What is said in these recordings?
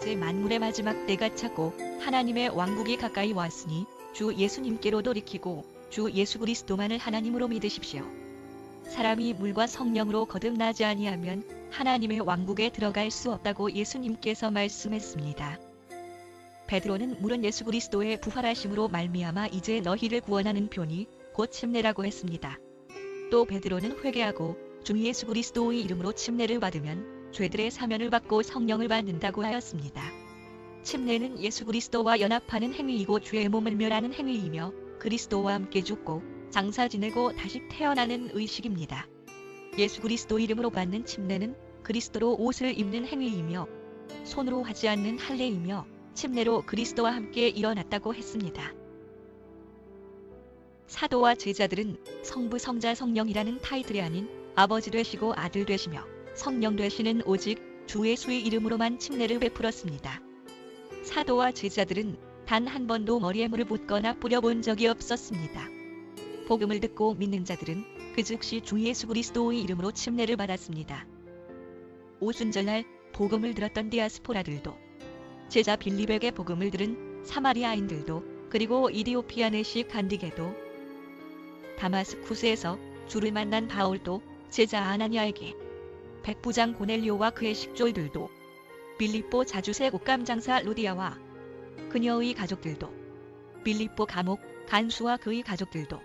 이제 만물의 마지막 때가 차고 하나님의 왕국이 가까이 왔으니 주 예수님께로 돌이키고 주 예수 그리스도만을 하나님으로 믿으십시오. 사람이 물과 성령으로 거듭나지 아니하면 하나님의 왕국에 들어갈 수 없다고 예수님께서 말씀했습니다. 베드로는 물은 예수 그리스도의 부활하심으로 말미암아 이제 너희를 구원하는 표니 곧 침례라고 했습니다. 또 베드로는 회개하고 주 예수 그리스도의 이름으로 침례를 받으면 죄들의 사면을 받고 성령을 받는다고 하였습니다. 침례는 예수 그리스도와 연합하는 행위이고 주의 몸을 멸하는 행위이며 그리스도와 함께 죽고 장사 지내고 다시 태어나는 의식입니다. 예수 그리스도 이름으로 받는 침례는 그리스도로 옷을 입는 행위이며 손으로 하지 않는 할례이며 침례로 그리스도와 함께 일어났다고 했습니다. 사도와 제자들은 성부 성자 성령이라는 타이틀이 아닌 아버지 되시고 아들 되시며 성령 되시는 오직 주 예수의 이름으로만 침례를 베풀었습니다. 사도와 제자들은 단 한 번도 머리에 물을 붓거나 뿌려본 적이 없었습니다. 복음을 듣고 믿는 자들은 그 즉시 주 예수 그리스도의 이름으로 침례를 받았습니다. 오순절날 복음을 들었던 디아스포라들도 제자 빌립에게 복음을 들은 사마리아인들도 그리고 이디오피아 내시 간디게도 다마스쿠스에서 주를 만난 바울도 제자 아나니아에게 백부장 고넬료와 그의 식졸들도 빌립보 자주세 옷감장사 루디아와 그녀의 가족들도 빌립보 감옥 간수와 그의 가족들도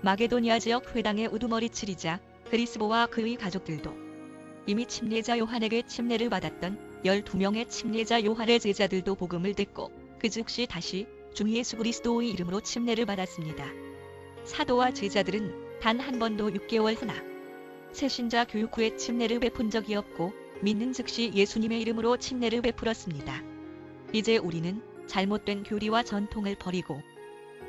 마게도니아 지역 회당의 우두머리 치리자 그리스보와 그의 가족들도 이미 침례자 요한에게 침례를 받았던 12명의 침례자 요한의 제자들도 복음을 듣고 그 즉시 다시 주 예수 그리스도의 이름으로 침례를 받았습니다. 사도와 제자들은 단 한 번도 6개월 후나 새신자 교육 후에 침례를 베푼 적이 없고 믿는 즉시 예수님의 이름으로 침례를 베풀었습니다. 이제 우리는 잘못된 교리와 전통을 버리고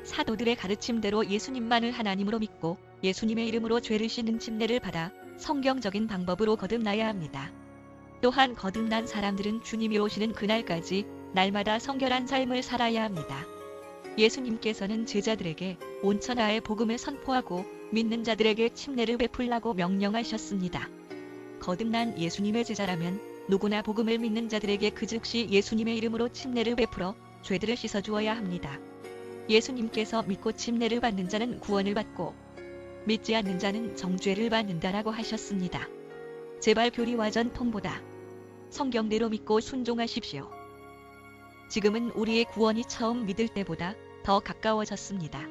사도들의 가르침대로 예수님만을 하나님으로 믿고 예수님의 이름으로 죄를 씻는 침례를 받아 성경적인 방법으로 거듭나야 합니다. 또한 거듭난 사람들은 주님이 오시는 그날까지 날마다 성결한 삶을 살아야 합니다. 예수님께서는 제자들에게 온 천하에 복음을 선포하고 믿는 자들에게 침례를 베풀라고 명령하셨습니다. 거듭난 예수님의 제자라면 누구나 복음을 믿는 자들에게 그 즉시 예수님의 이름으로 침례를 베풀어 죄들을 씻어주어야 합니다. 예수님께서 믿고 침례를 받는 자는 구원을 받고 믿지 않는 자는 정죄를 받는다라고 하셨습니다. 제발 교리와 전통보다 성경대로 믿고 순종하십시오. 지금은 우리의 구원이 처음 믿을 때보다 더 가까워졌습니다.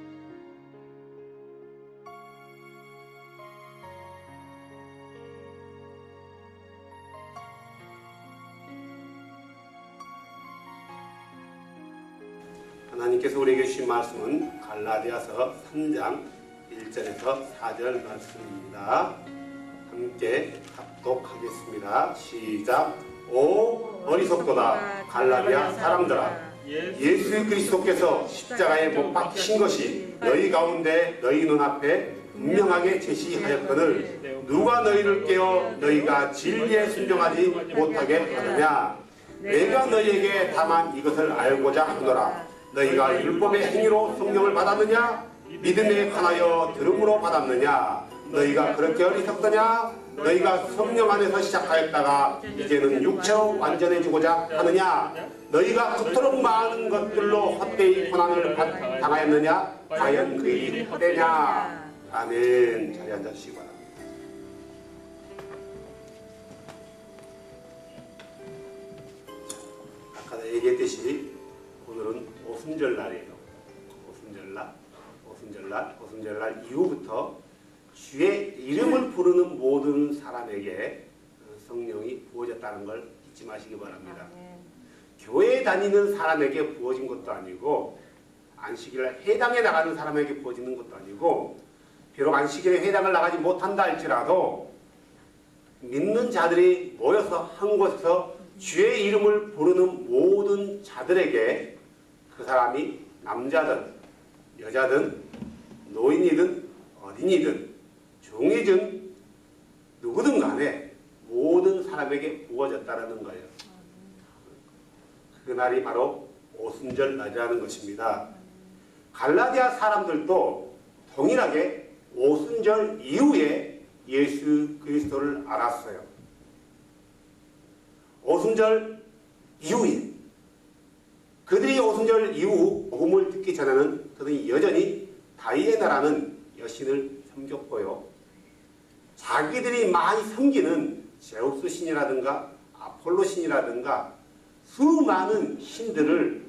하나님께서 우리에게 주신 말씀은 갈라디아서 3장 1절에서 4절 말씀입니다. 함께 합독하겠습니다. 시작. 오 어리석도다 갈라디아 사람들아, 예수 그리스도께서 십자가에 못 박히신 것이 너희 가운데 너희 눈앞에 분명하게 제시하였거늘 누가 너희를 깨어 너희가 진리에 순종하지 못하게 하느냐. 내가 너희에게 다만 이것을 알고자 하노라. 너희가 율법의 행위로 성령을 받았느냐? 믿음에 관하여 들음으로 받았느냐? 너희가 그렇게 어리석더냐? 너희가 성령 안에서 시작하였다가 이제는 육체로 완전해지고자 하느냐? 너희가 그토록 많은 것들로 헛되이 고난을 당하였느냐? 과연 그 일이 헛되냐? 아멘. 자리에 앉으시기 바랍니다. 아까 얘기했듯이 오늘은 오순절날이에요. 오순절날 이후부터 주의 이름을 부르는 모든 사람에게 성령이 부어졌다는 걸 잊지 마시기 바랍니다. 교회에 다니는 사람에게 부어진 것도 아니고 안식일날 회당에 나가는 사람에게 부어지는 것도 아니고 비록 안식일에 회당을 나가지 못한다 할지라도 믿는 자들이 모여서 한 곳에서 주의 이름을 부르는 모든 자들에게 그 사람이 남자든 여자든 노인이든 어린이든 종이든 누구든 간에 모든 사람에게 부어졌다는 거예요. 그날이 바로 오순절 날이라는 것입니다. 갈라디아 사람들도 동일하게 오순절 이후에 예수 그리스도를 알았어요. 오순절 이후에 그들이 오순절 이후 복음을 듣기 전에는 그들이 여전히 다이애나라는 여신을 섬겼고요. 자기들이 많이 섬기는 제우스 신이라든가 아폴로 신이라든가 수많은 신들을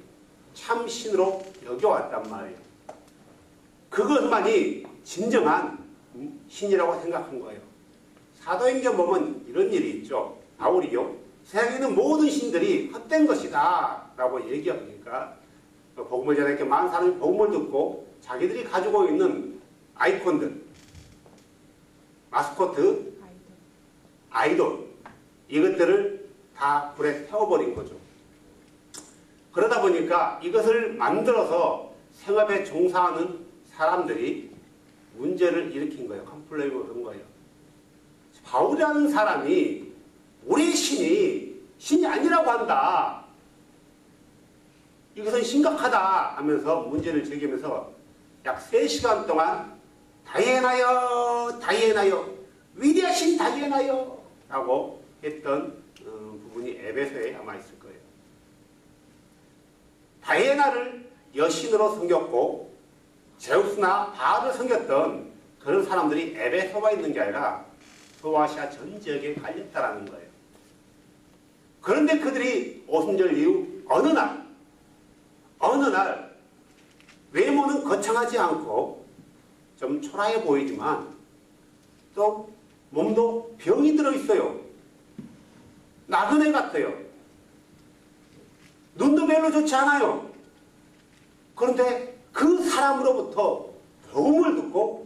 참 신으로 여겨왔단 말이에요. 그것만이 진정한 신이라고 생각한 거예요. 사도행전 보면 이런 일이 있죠. 바울이요. 세상에 있는 모든 신들이 헛된 것이다 라고 얘기하니까 복음을 전하니까 많은 사람이 복음을 듣고 자기들이 가지고 있는 아이콘들, 마스코트, 아이돌 이것들을 다 불에 태워버린 거죠. 그러다 보니까 이것을 만들어서 생업에 종사하는 사람들이 문제를 일으킨 거예요. 컴플레인을 얻은 거예요. 바울이라는 사람이 우리의 신이 아니라고 한다. 이것은 심각하다 하면서 문제를 제기하면서 약 3시간 동안 다이애나여 다이애나여 위대하신 다이애나여 라고 했던 부분이 에베소에 아마 있을 거예요. 다이애나를 여신으로 섬겼고 제우스나 바알을 섬겼던 그런 사람들이 에베소가 있는 게 아니라 소아시아 전 지역에 갈렸다라는 거예요. 그런데 그들이 오순절 이후 어느 날 외모는 거창하지 않고 좀 초라해 보이지만 또 몸도 병이 들어있어요. 나그네 같아요. 눈도 별로 좋지 않아요. 그런데 그 사람으로부터 복음을 듣고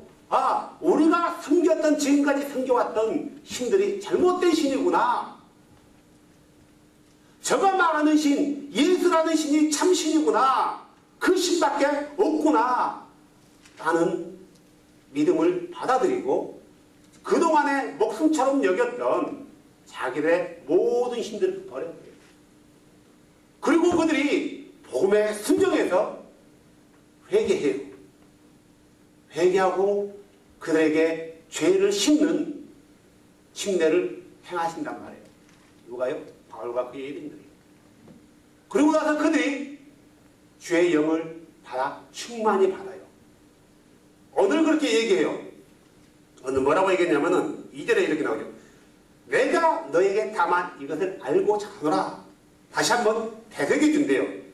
우리가 섬겼던 지금까지 섬겨왔던 신들이 잘못된 신이구나. 저가 말하는 신, 예수라는 신이 참 신이구나. 그 신밖에 없구나. 라는 믿음을 받아들이고 그동안에 목숨처럼 여겼던 자기들의 모든 신들을 버렸어요. 그리고 그들이 복음에 순종해서 회개해요. 회개하고 그들에게 죄를 심는 침례를 행하신단 말이에요. 누가요? 바울과 그의 일인들이. 그리고 나서 그들이 주의 영을 충만히 받아요. 오늘 그렇게 얘기해요. 오늘 뭐라고 얘기했냐면은 2절에 이렇게 나오죠. 내가 너에게 다만 이것을 알고 자노라. 다시 한번 되새겨 준대요.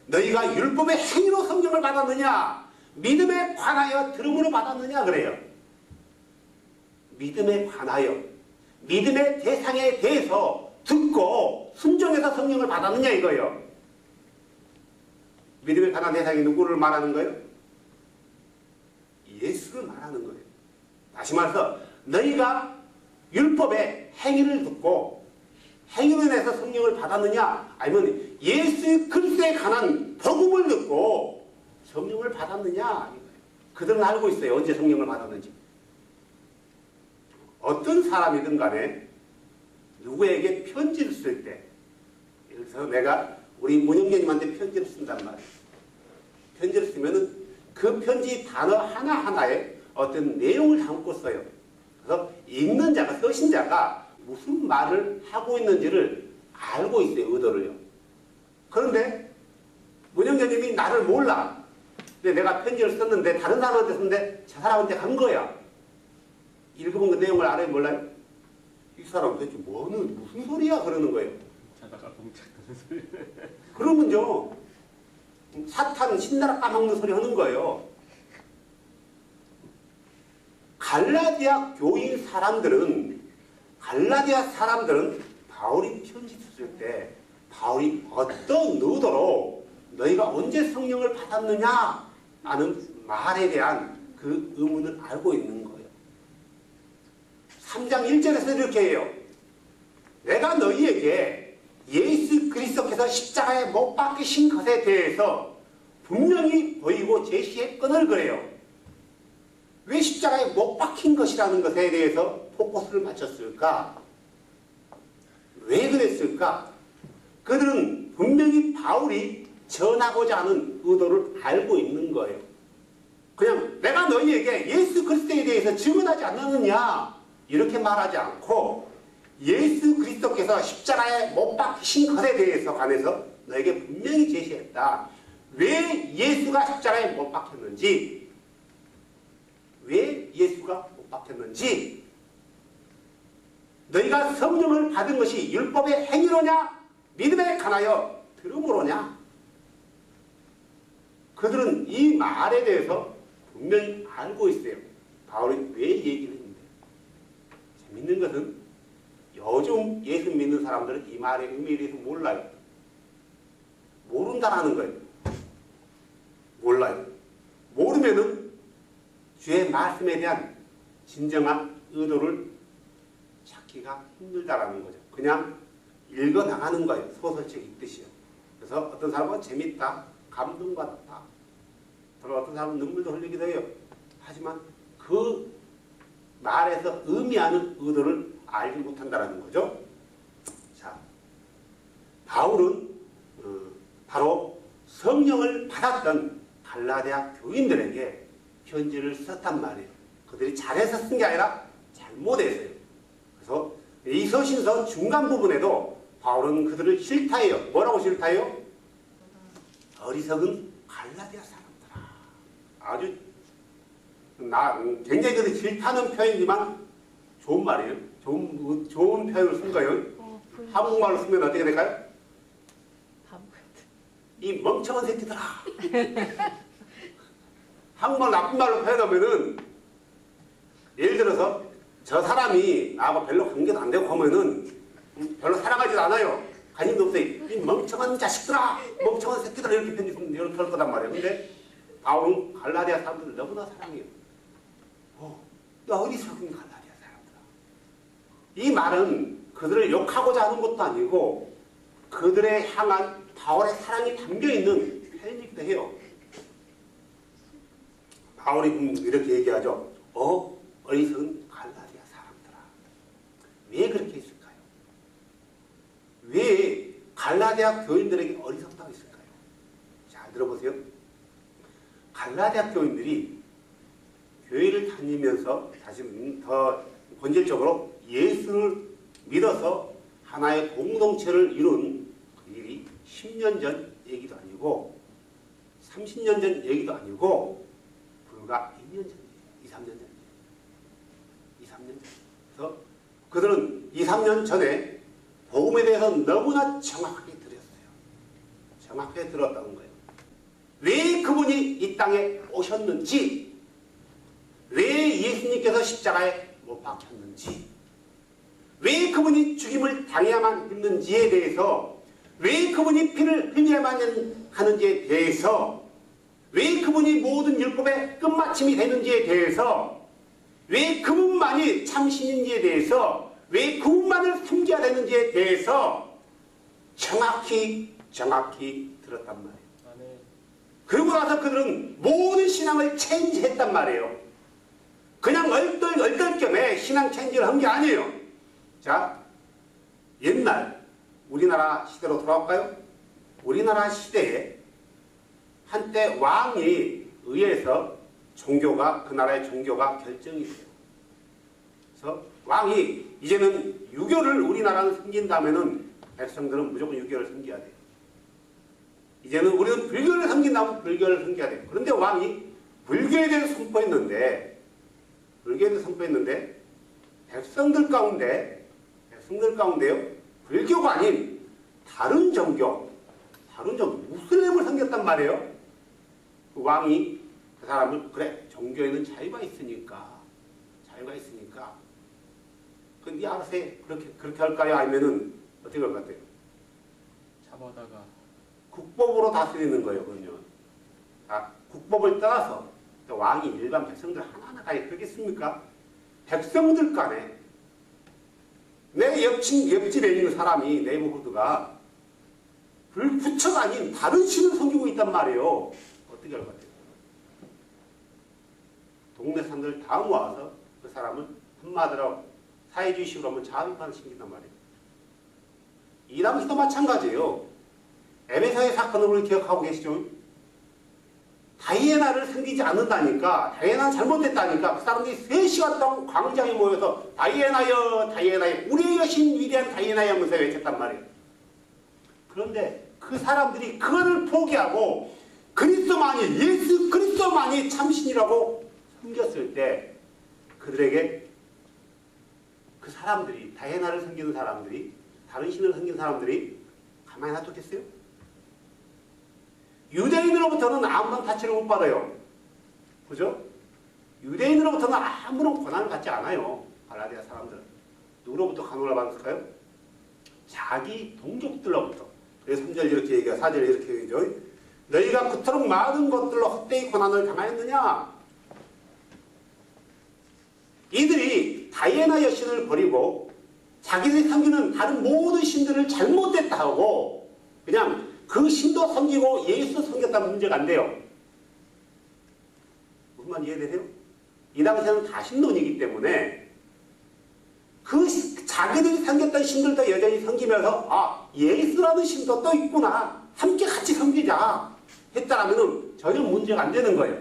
너희가 율법의 행위로 성경을 받았느냐? 믿음에 관하여 들음으로 받았느냐? 그래요. 믿음에 관하여 믿음의 대상에 대해서 듣고 순종해서 성령을 받았느냐 이거예요. 믿음에 관한 대상이 누구를 말하는 거예요? 예수를 말하는 거예요. 다시 말해서 너희가 율법의 행위를 듣고 행위로 인해서 성령을 받았느냐 아니면 예수 그리스도에 관한 복음을 듣고 성령을 받았느냐 이거예요. 그들은 알고 있어요. 언제 성령을 받았는지. 어떤 사람이든 간에 누구에게 편지를 쓸 때 예를 들어서 내가 우리 문영재님한테 편지를 쓴단 말이에요. 편지를 쓰면은 그 편지 단어 하나하나에 어떤 내용을 담고 써요. 그래서 읽는 자가, 서신자가 무슨 말을 하고 있는지를 알고 있어요. 의도를요. 그런데 문영재님이 나를 몰라. 근데 내가 편지를 썼는데 다른 사람한테 썼는데 저 사람한테 간 거야. 읽어본 그 내용을 알아요? 몰라요? 이 사람 도대체 무슨 소리야? 그러는 거예요. 자다가 봉착 하는 소리. 그러면요. 사탄 신나라 까먹는 소리 하는 거예요. 갈라디아 교인 사람들은 바울이 편지 썼을 때 바울이 어떤 의도로 너희가 언제 성령을 받았느냐 라는 말에 대한 그 의문을 알고 있는 거예요. 3장 1절에서 이렇게 해요. 내가 너희에게 예수 그리스도께서 십자가에 못 박히신 것에 대해서 분명히 보이고 제시했거늘 그래요. 왜 십자가에 못 박힌 것이라는 것에 대해서 포커스를 맞췄을까? 왜 그랬을까? 그들은 분명히 바울이 전하고자 하는 의도를 알고 있는 거예요. 그냥 내가 너희에게 예수 그리스도에 대해서 증언하지 않았느냐 이렇게 말하지 않고 예수 그리스도께서 십자가에 못 박히신 것에 대해서 관해서 너에게 분명히 제시했다. 왜 예수가 십자가에 못 박혔는지, 왜 예수가 못 박혔는지, 너희가 성령을 받은 것이 율법의 행위로냐 믿음에 관하여 들음으로냐. 그들은 이 말에 대해서 분명히 알고 있어요. 바울이 왜 얘기를 했는데. 재밌는 것은 요즘 예수 믿는 사람들은 이 말의 의미에 대해서 몰라요. 모른다라는 거예요. 몰라요. 모르면은 주의 말씀에 대한 진정한 의도를 찾기가 힘들다라는 거죠. 그냥 읽어나가는 거예요. 소설책 읽듯이요. 그래서 어떤 사람은 재밌다, 감동받았다. 또 어떤 사람은 눈물도 흘리기도 해요. 하지만 그 말에서 의미하는 의도를 알지 못한다는 거죠. 자, 바울은 바로 성령을 받았던 갈라디아 교인들에게 편지를 썼단 말이에요. 그들이 잘해서 쓴 게 아니라 잘못해서요. 그래서 이 서신서 중간 부분에도 바울은 그들을 싫다해요. 뭐라고 싫다해요? 어리석은 갈라디아 사람들아. 아주 굉장히 그들 싫다는 표현이지만 좋은 말이에요. 좋은 표현을 쓴 거예요. 한국말로 쓰면 어떻게 될까요? 이 멍청한 새끼들아. 한국말 나쁜 말로 표현하면은, 예를 들어서 저 사람이 나하고 별로 관계도 안 되고 하면은 별로 사랑하지도 않아요. 관심도 없어요. 이 멍청한 자식들아, 멍청한 새끼들아, 이렇게 편집하면 이렇게 할 거단 말이에요. 근데 바울은 갈라디아 사람들을 너무나 사랑해요. 야, 어리석은 갈라디아 사람들아. 이 말은 그들을 욕하고자 하는 것도 아니고 그들의 향한 바울의 사랑이 담겨있는 표현이기도 해요. 바울이 이렇게 얘기하죠. 어리석은 갈라디아 사람들아. 왜 그렇게 했을까요? 왜 갈라디아 교인들에게 어리석다고 했을까요? 잘 들어보세요. 갈라디아 교인들이 교회를 다니면서 사실 더 본질적으로 예수를 믿어서 하나의 공동체를 이룬 그 일이 10년 전 얘기도 아니고 30년 전 얘기도 아니고 불과 2년 전이에요. 2, 3년 전이에요. 2, 3년 전. 그래서 그들은 2, 3년 전에 복음에 대해서 너무나 정확하게 들었어요. 정확하게 들었다는 거예요. 왜 그분이 이 땅에 오셨는지, 왜 예수님께서 십자가에 못 박혔는지, 왜 그분이 죽임을 당해야만 했는지에 대해서, 왜 그분이 피를 흘려야만 하는지에 대해서, 왜 그분이 모든 율법의 끝마침이 되는지에 대해서, 왜 그분만이 참신인지에 대해서, 왜 그분만을 숨겨야 되는지에 대해서 정확히 들었단 말이에요. 그러고 나서 그들은 모든 신앙을 체인지했단 말이에요. 그냥 얼떨결에 신앙 체인지를 한 게 아니에요. 자, 옛날 우리나라 시대로 돌아올까요? 우리나라 시대에 한때 왕이 의해서 그 나라의 종교가 결정이 돼요. 그래서 왕이 이제는 유교를 우리나라는 섬긴다면은 백성들은 무조건 유교를 섬겨야 돼요. 이제는 우리는 불교를 섬긴다면 불교를 섬겨야 돼요. 그런데 왕이 불교에 대해서 선포했는데 백성들 가운데요, 불교가 아닌 다른 종교, 무슬림을 섬겼단 말이에요. 그 왕이 그 사람을, 그래, 종교에는 자유가 있으니까 근데 알아서 해. 그렇게 할까요? 아니면은 어떻게 할 것 같아요? 잡아다가 국법으로 다스리는 거예요. 그러면 국법을 떠나서 왕이 일반 백성들 하나하나 다 그러겠습니까? 백성들 간에 내 옆집에 있는 사람이, 네이버후드가 불구처가 아닌 다른 신을 섬기고 있단 말이에요. 어떻게 할 것 같아요? 동네 사람들 다 모아서 그 사람을 한마디로 사회주의식으로 한번 자위반을 시킨단 말이에요. 이 당시도 마찬가지예요. MS의 사건을 우리 기억하고 계시죠? 다이애나를 섬기지 않는다니까, 다이애나는 잘못됐다니까 그 사람들이 3시간 동안 광장에 모여서 다이애나여 다이애나여 우리의 여신 위대한 다이애나여 하면서 외쳤단 말이에요. 그런데 그 사람들이 그거를 포기하고 그리스도만이, 예수 그리스도만이 참신이라고 섬겼을 때 그들에게 그 사람들이, 다이애나를 섬기는 사람들이, 다른 신을 섬기는 사람들이 가만히 놔뒀겠어요? 유대인으로부터는 아무런 타치를 못 받아요. 그죠? 유대인으로부터는 아무런 권한을 받지 않아요. 갈라디아 사람들은. 누구로부터 간호를 받았을까요? 자기 동족들로부터. 그래서 3절 이렇게 얘기해요. 4절 이렇게 얘기하죠. 너희가 그토록 많은 것들로 헛되이 고난을 당하였느냐? 이들이 다이애나 여신을 버리고 자기들이 섬기는 다른 모든 신들을 잘못됐다 하고 그냥 그 신도 섬기고 예수도 섬겼다는 문제가 안 돼요. 무슨 말 이해되세요? 이 당시에는 다 신론이기 때문에 그 자기들이 섬겼던 신들도 여전히 섬기면서 아, 예수라는 신도 또 있구나. 함께 같이 섬기자 했다라면 전혀 문제가 안 되는 거예요.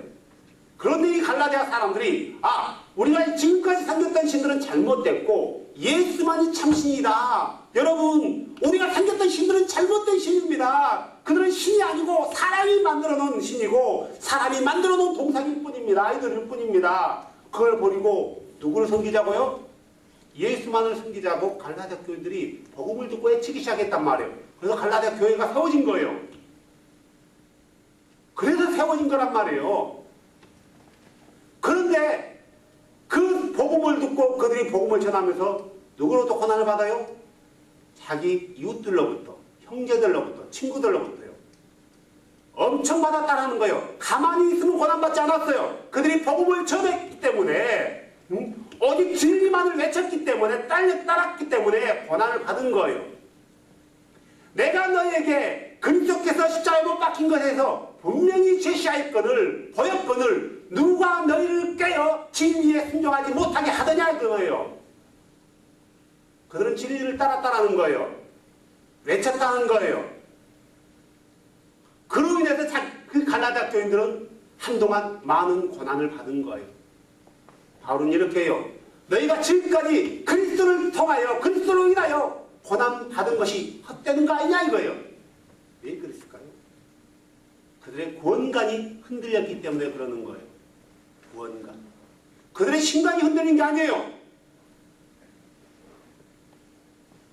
그런데 이 갈라디아 사람들이 아, 우리가 지금까지 섬겼던 신들은 잘못됐고 예수만이 참신이다. 여러분, 우리가 섬겼던 신들은 잘못된 신입니다. 그들은 신이 아니고 사람이 만들어 놓은 신이고 사람이 만들어 놓은 동상일 뿐입니다. 아이들일 뿐입니다. 그걸 버리고 누구를 섬기자고요? 예수만을 섬기자고 갈라디아 교인들이 복음을 듣고 외치기 시작했단 말이에요. 그래서 갈라디아 교회가 세워진 거예요. 그래서 세워진 거란 말이에요. 그런데 그 복음을 듣고 그들이 복음을 전하면서 누구로부터 고난을 받아요? 자기 이웃들로부터, 형제들로부터, 친구들로부터요. 엄청 받았다라는 거예요. 가만히 있으면 고난받지 않았어요. 그들이 복음을 전했기 때문에 오직 진리만을 외쳤기 때문에 따랐기 때문에 고난을 받은 거예요. 내가 너에게 그리스도께서 십자가에 못 박힌 것에서 분명히 제시하였거늘 보였거늘 누가 너희를 깨어 진리에 순종하지 못하게 하더냐 그거예요. 그들은 진리를 따랐다는 거예요. 외쳤다는 거예요. 그로 인해서 그 갈라디아 교인들은 한동안 많은 고난을 받은 거예요. 바울은 이렇게 해요. 너희가 지금까지 그리스도를 통하여 그리스도로 인하여 고난 받은 것이 헛되는 거 아니냐 이거예요. 왜 그랬을까요? 그들의 구원관이 흔들렸기 때문에 그러는 거예요. 구원관. 그들의 신관이 흔들린 게 아니에요.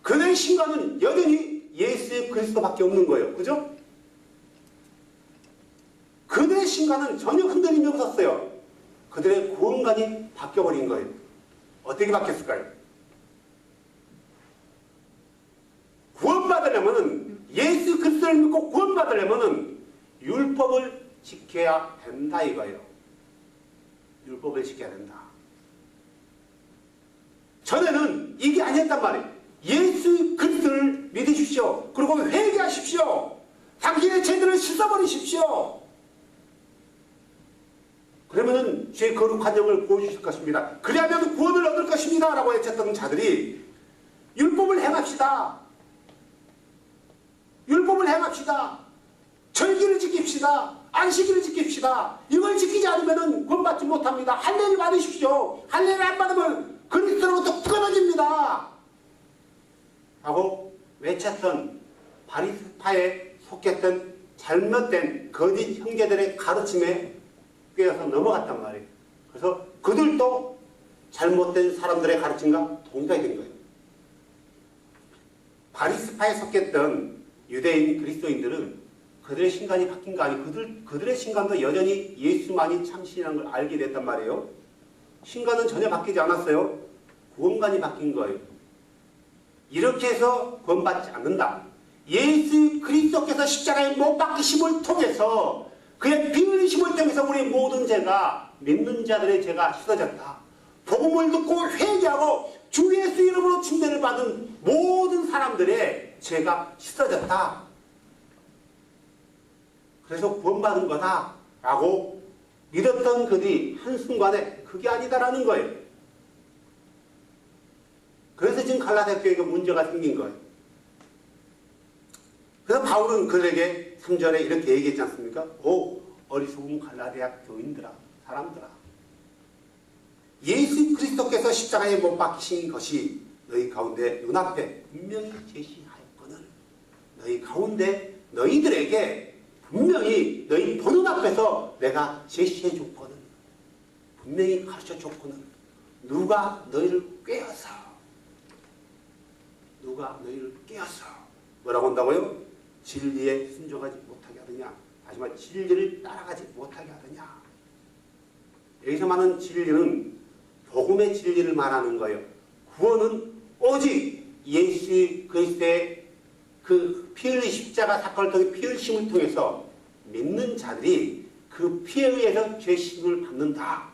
그들의 신관은 여전히 예수 그리스도밖에 없는 거예요. 그죠? 그들의 신관은 전혀 흔들림이 없었어요. 그들의 구원관이 바뀌어버린 거예요. 어떻게 바뀌었을까요? 구원받으려면 예수 그리스도를 믿고 구원받으려면 율법을 지켜야 된다 이거예요. 율법을 지켜야 된다. 전에는 이게 아니었단 말이에요. 예수 그리스도를 믿으십시오. 그리고 회개하십시오. 당신의 죄들을 씻어버리십시오. 그러면은 죄 거룩한 영을 보여주실 것입니다. 그리하면 구원을 얻을 것입니다. 라고 외쳤던 자들이 율법을 행합시다. 율법을 행합시다. 절기를 지킵시다. 안식일을 지킵시다. 이걸 지키지 않으면 구원받지 못합니다. 할례를 받으십시오. 할례를 안 받으면 그리스도로부터 끊어집니다. 하고 외쳤던 바리새파에 속했던 잘못된 거짓 형제들의 가르침에 꿰어서 넘어갔단 말이에요. 그래서 그들도 잘못된 사람들의 가르침과 동조하게 된 거예요. 바리새파에 속했던 유대인 그리스도인들은 그들의 신관이 바뀐 거 아니고 그들의 신관도 여전히 예수만이 참신이라는 걸 알게 됐단 말이에요. 신관은 전혀 바뀌지 않았어요. 구원관이 바뀐 거예요. 이렇게 해서 구원받지 않는다. 예수 그리스도께서 십자가에 못 박히심을 통해서 그의 피 흘리심을 통해서 우리 모든 죄가 믿는 자들의 죄가 씻어졌다. 복음을 듣고 회개하고 주 예수 이름으로 침례를 받은 모든 사람들의 죄가 씻어졌다. 그래서 구원받은 거다 라고 믿었던 그들이 한순간에 그게 아니다라는 거예요. 그래서 지금 갈라디아 교회가 문제가 생긴 거예요. 그래서 바울은 그들에게 3절에 이렇게 얘기했지 않습니까? 어리석은 갈라디아 교인들아, 사람들아, 예수 그리스도께서 십자가에 못 박히신 것이 너희 가운데 눈앞에 분명히 제시하였거늘 너희 가운데 너희들에게 분명히 너희 보는 앞에서 내가 제시해 줬거든. 분명히 가르쳐 줬거든. 누가 너희를 꿰어서 뭐라고 한다고요? 진리에 순종하지 못하게 하느냐, 하지만 진리를 따라가지 못하게 하느냐. 여기서 말하는 진리는 복음의 진리를 말하는 거예요. 구원은 오직 예수 그리스도의 그 피 흘린 십자가 사건을 통해 피 흘심을 통해서 믿는 자들이 그 피에 의해서 죄심을 받는다.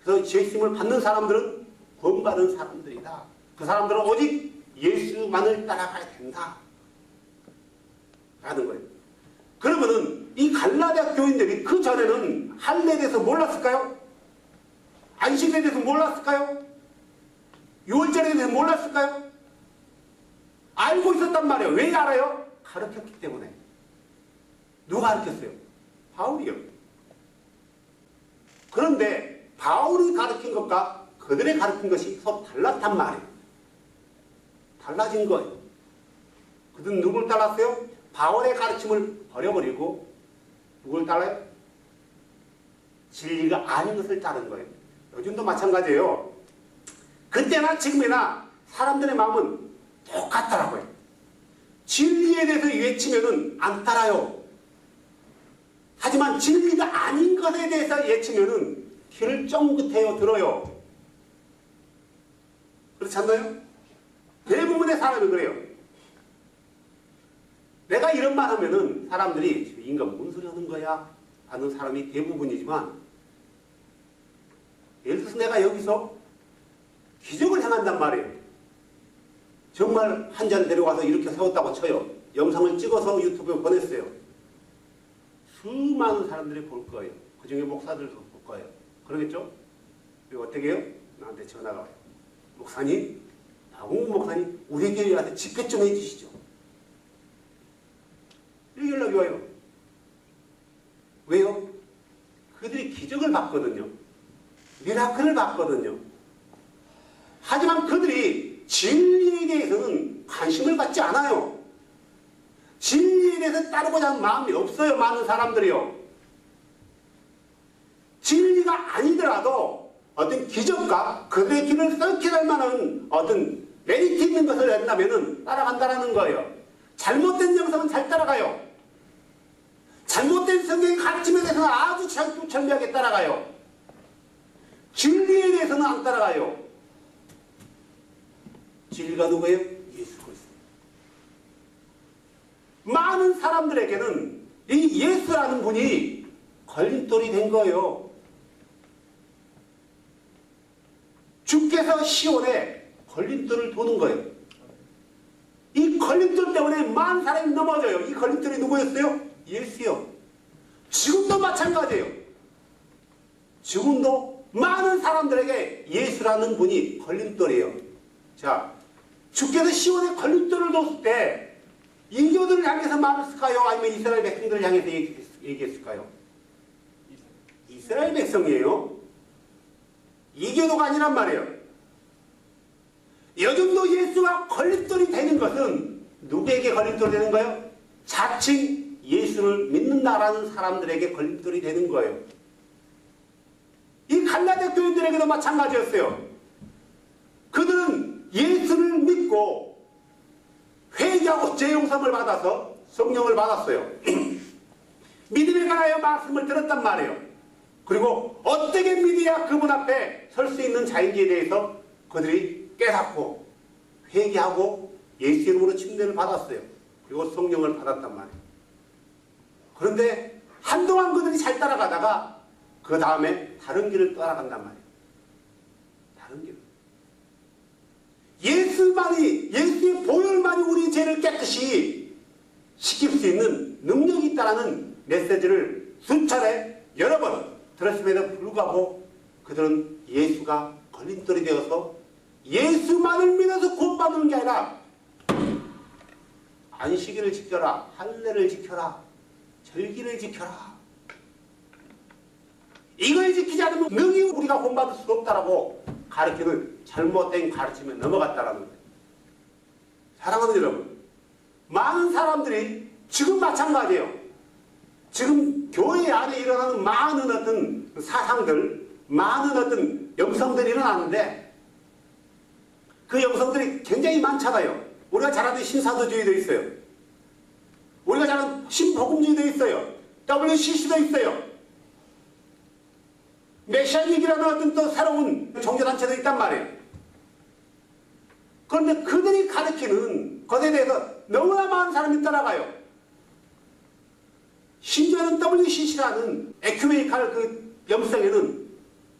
그래서 죄심을 받는 사람들은 구원받은 사람들이다. 그 사람들은 오직 예수만을 따라가야 된다. 라는 거예요. 그러면은 이 갈라디아 교인들이 그 전에는 할례에 대해서 몰랐을까요? 안식에 대해서 몰랐을까요? 유월절에 대해서 몰랐을까요? 알고 있었단 말이에요. 왜 알아요? 가르쳤기 때문에. 누가 가르쳤어요? 바울이요. 그런데 바울이 가르친 것과 그들의 가르친 것이 서로 달랐단 말이에요. 달라진 거예요. 그들은 누굴 따랐어요? 바울의 가르침을 버려버리고 누굴 따라요? 진리가 아닌 것을 따른 거예요. 요즘도 마찬가지예요. 그때나 지금이나 사람들의 마음은 똑같더라고요. 진리에 대해서 외치면은 안 따라요. 하지만 진리가 아닌 것에 대해서 외치면은 귀를 쫑긋해요. 들어요. 그렇지 않나요? 대부분의 사람이 그래요. 내가 이런 말 하면은 사람들이 이 인간 뭔 소리 하는 거야? 하는 사람이 대부분이지만, 예를 들어서 내가 여기서 기적을 행한단 말이에요. 정말 한 잔 데려가서 이렇게 세웠다고 쳐요. 영상을 찍어서 유튜브에 보냈어요. 수많은 사람들이 볼 거예요. 그 중에 목사들도 볼 거예요. 그러겠죠? 그리고 어떻게 해요? 나한테 전화가 와요. 목사님, 나홍구 목사님, 우리 교회 와서 집회 좀 해주시죠. 이렇게 연락이 와요. 왜요? 그들이 기적을 봤거든요. 미라클을 봤거든요. 하지만 그들이 진리에 대해서는 관심을 갖지 않아요. 진리에 대해서 따르고자 하는 마음이 없어요. 많은 사람들이요. 진리가 아니더라도 어떤 기적과 그들의 길을 썩게 만한 어떤 메리트 있는 것을 한다면 따라간다는 거예요. 잘못된 영상은 잘 따라가요. 잘못된 성경의 가르침에 대해서는 아주 철저하게 따라가요. 진리에 대해서는 안 따라가요. 진리가 누구예요? 예수 그리스도. 많은 사람들에게는 이 예수라는 분이 걸림돌이 된 거예요. 주께서 시온에 걸림돌을 도는 거예요. 이 걸림돌 때문에 많은 사람이 넘어져요. 이 걸림돌이 누구였어요? 예수요. 지금도 마찬가지예요. 지금도 많은 사람들에게 예수라는 분이 걸림돌이에요. 자, 주께서 시온에 걸림돌을 뒀을 때 이교들을 향해서 말했을까요? 아니면 이스라엘 백성들을 향해서 얘기했을까요? 이스라엘 백성이에요. 이교도가 아니란 말이에요. 요즘도 예수가 걸림돌이 되는 것은 누구에게 걸림돌이 되는 거예요? 자칭 예수를 믿는다라는 사람들에게 걸림돌이 되는 거예요. 이 갈라디아 교인들에게도 마찬가지였어요. 그들은 예수를 믿고 회개하고 죄용서를 받아서 성령을 받았어요. 믿음에 관하여 말씀을 들었단 말이에요. 그리고 어떻게 믿어야 그분 앞에 설 수 있는 자인지에 대해서 그들이 깨닫고 회개하고 예수 이름으로 침례를 받았어요. 그리고 성령을 받았단 말이에요. 그런데 한동안 그들이 잘 따라가다가 그 다음에 다른 길을 따라간단 말이에요. 다른 길. 예수의 보혈만이 우리 죄를 깨끗이 시킬 수 있는 능력이 있다는 메시지를 수차례 여러 번 들었음에도 불구하고 그들은 예수가 걸림돌이 되어서 예수만을 믿어서 구원받는 게 아니라 안식일을 지켜라, 할례를 지켜라, 절기를 지켜라. 이걸 지키지 않으면 능히 우리가 본받을 수 없다라고 가르치는 잘못된 가르침에 넘어갔다라는 거예요. 사랑하는 여러분, 많은 사람들이 지금 마찬가지예요. 지금 교회 안에 일어나는 많은 어떤 사상들, 많은 어떤 영성들이 일어나는데 그 영성들이 굉장히 많잖아요. 우리가 잘 아는 신사도주의도 있어요. 우리가 잘 아는 신복음주의도 있어요. WCC도 있어요. 메시아닉이라는 어떤 또 새로운 종교단체도 있단 말이에요. 그런데 그들이 가르치는 것에 대해서 너무나 많은 사람이 따라가요. 심지어는 WCC라는 에큐메니칼 그 영성에는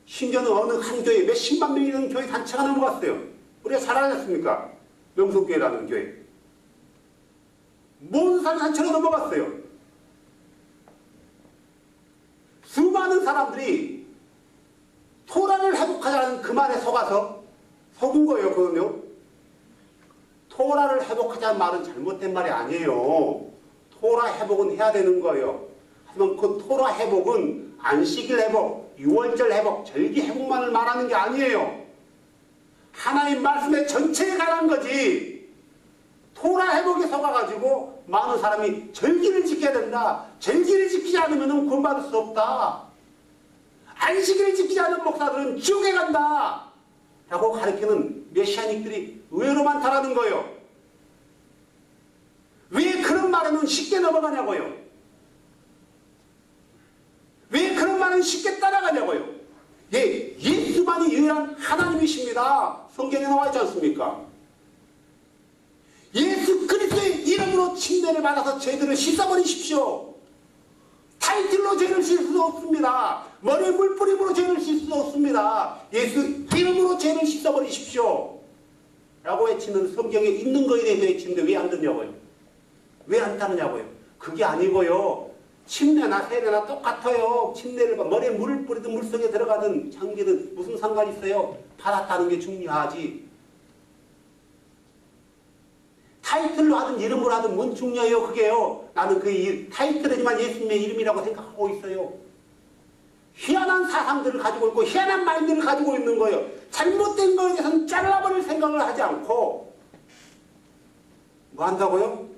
심지어는 어느 한 교회 몇십만 명이 되는 교회 단체가 넘어갔어요. 우리가 잘 알지 않습니까? 명성교회라는 교회. 모든 사람 단체로 넘어갔어요. 수많은 사람들이 토라를 회복하자는 그 말에 속아서 속은 거예요. 그건요. 토라를 회복하자는 말은 잘못된 말이 아니에요. 토라 회복은 해야 되는 거예요. 하지만 그 토라 회복은 안식일 회복, 유월절 회복, 절기 회복만을 말하는 게 아니에요. 하나님 말씀의 전체에 관한 거지. 토라 회복에 속아가지고 많은 사람이 절기를 지켜야 된다. 절기를 지키지 않으면 구원받을 수 없다. 안식일을 지키지 않은 목사들은 지옥에 간다. 라고 가르치는 메시아닉들이 의외로 많다라는 거예요. 왜 그런 말에는 쉽게 넘어가냐고요. 왜 그런 말은 쉽게 따라가냐고요. 예, 예수만이 유일한 하나님이십니다. 성경에 나와 있지 않습니까? 예수 그리스도의 이름으로 침례를 받아서 죄들을 씻어버리십시오. 타이틀로 죄를 씻을 수 없습니다. 머리에 물 뿌림으로 죄를 씻을 수 없습니다. 예수 이름으로 죄를 씻어버리십시오. 라고 외치는 성경에 있는 거에 대해서 외치는데 왜 안 듣냐고요. 왜 안 따르냐고요. 그게 아니고요. 침례나 세례나 똑같아요. 침례를 머리에 물을 뿌리든 물속에 들어가든 잠기든 무슨 상관이 있어요. 받았다는 게 중요하지. 타이틀로 하든 이름으로 하든 뭔 중요해요. 그게요. 나는 그 타이틀이지만 예수님의 이름이라고 생각하고 있어요. 희한한 사상들을 가지고 있고 희한한 마인드를 가지고 있는 거예요. 잘못된 거에 대해서는 잘라버릴 생각을 하지 않고 뭐 한다고요?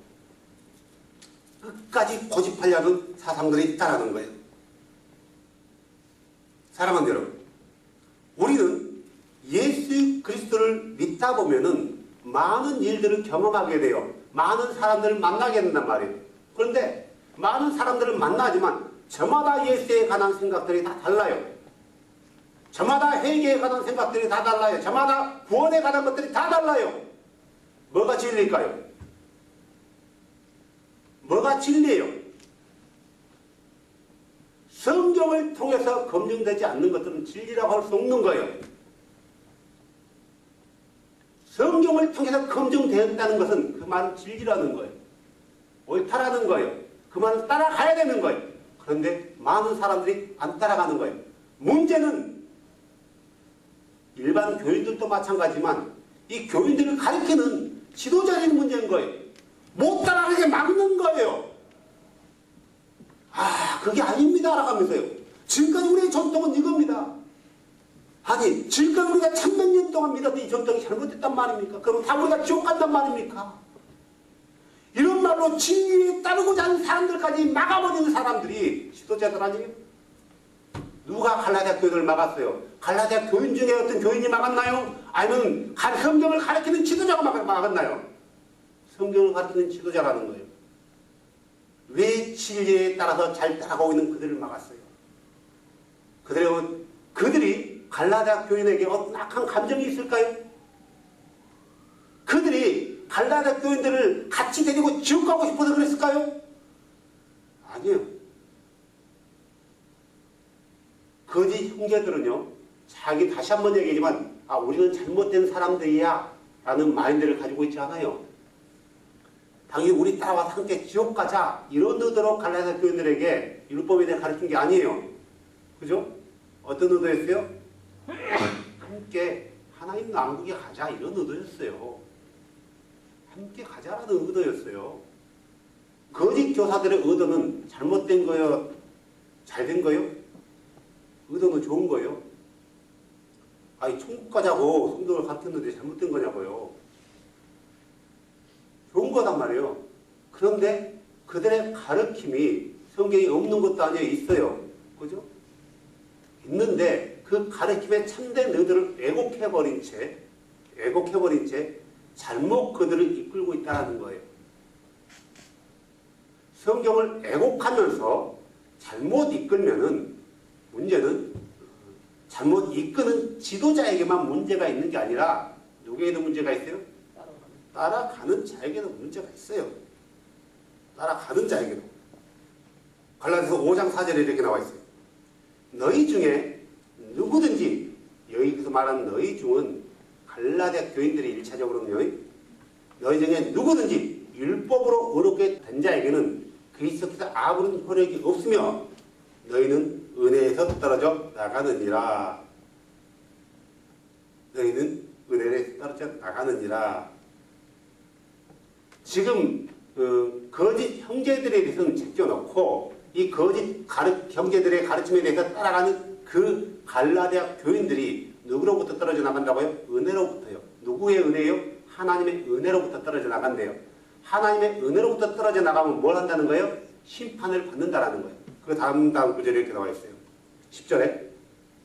끝까지 고집하려는 사상들이 있다라는 거예요. 사랑하는 여러분, 우리는 예수 그리스도를 믿다 보면은 많은 일들을 경험하게 돼요. 많은 사람들을 만나게 된단 말이에요. 그런데 많은 사람들을 만나지만 저마다 예수에 관한 생각들이 다 달라요. 저마다 회개에 관한 생각들이 다 달라요. 저마다 구원에 관한 것들이 다 달라요. 뭐가 진리일까요? 뭐가 진리예요? 성경을 통해서 검증되지 않는 것들은 진리라고 할 수 없는 거예요. 성경을 통해서 검증되었다는 것은 그 말은 진리라는 거예요. 옳다라는 거예요. 그 말은 따라가야 되는 거예요. 그런데 많은 사람들이 안 따라가는 거예요. 문제는 일반 교인들도 마찬가지지만 이 교인들을 가리키는 지도자의 문제인 거예요. 못 따라가게 막는 거예요. 아, 그게 아닙니다. 라고 하면서요. 지금까지 우리의 전통은 이겁니다. 아니, 지금까지 우리가 천몇 년 동안 믿었던 이 전통이 잘못됐단 말입니까? 그럼 다 우리가 지옥 간단 말입니까? 이런 말로 진리에 따르고자 하는 사람들까지 막아버리는 사람들이 지도자들 아니에요? 누가 갈라디아 교인을 막았어요? 갈라디아 교인 중에 어떤 교인이 막았나요? 아니면 성경을 가르치는 지도자가 막았나요? 성경을 가르치는 지도자라는 거예요. 왜 진리에 따라서 잘 따라가고 있는 그들을 막았어요? 그들이 갈라디아 교인에게 어떤 악한 감정이 있을까요? 그들이 갈라디아 교인들을 같이 데리고 지옥 가고 싶어서 그랬을까요? 아니요. 거짓 형제들은요, 다시 한번 얘기하지만, 우리는 잘못된 사람들이야 라는 마인드를 가지고 있지 않아요. 당연히 우리 따라와서 함께 지옥 가자 이런 의도로 갈라디아 교인들에게 율법에 대해 가르친 게 아니에요. 그죠? 어떤 의도였어요? 함께 하나님 왕국에 가자 이런 의도였어요. 함께 가자라는 의도였어요. 거짓 교사들의 의도는 잘못된 거요? 잘 된 거요? 의도는 좋은 거요? 아니, 천국 가자고 성경을 가르쳤는데 잘못된 거냐고요? 좋은 거단 말이에요. 그런데 그들의 가르침이 성경에 없는 것도 아니에요. 있어요. 그죠? 있는데 그 가르침에 참된 의도를 왜곡해버린 채 잘못 그들을 이끌고 있다는 거예요. 성경을 왜곡하면서 잘못 이끌면은 문제는 잘못 이끄는 지도자에게만 문제가 있는 게 아니라 누구에게도 문제가 있어요? 따라가는 자에게도 문제가 있어요. 따라가는 자에게도. 갈라디아서 5장 4절에 이렇게 나와 있어요. 너희 중에 누구든지, 여기서 말하는 너희 중은 갈라디아 교인들이 1차적으로는요. 너희 중에 누구든지 율법으로 의롭게 된 자에게는 그리스도께서 아무런 효력이 없으며 너희는 은혜에서 떨어져 나가느니라. 너희는 은혜에서 떨어져 나가느니라. 지금 거짓 형제들에 대해서는 제껴놓고 이 거짓 형제들의 가르침에 대해서 따라가는 그 갈라디아 교인들이 누구로부터 떨어져 나간다고요? 은혜로부터요. 누구의 은혜요? 하나님의 은혜로부터 떨어져 나간대요. 하나님의 은혜로부터 떨어져 나가면 뭘 한다는 거예요? 심판을 받는다라는 거예요. 그 다음 구절에 이렇게 나와 있어요. 10절에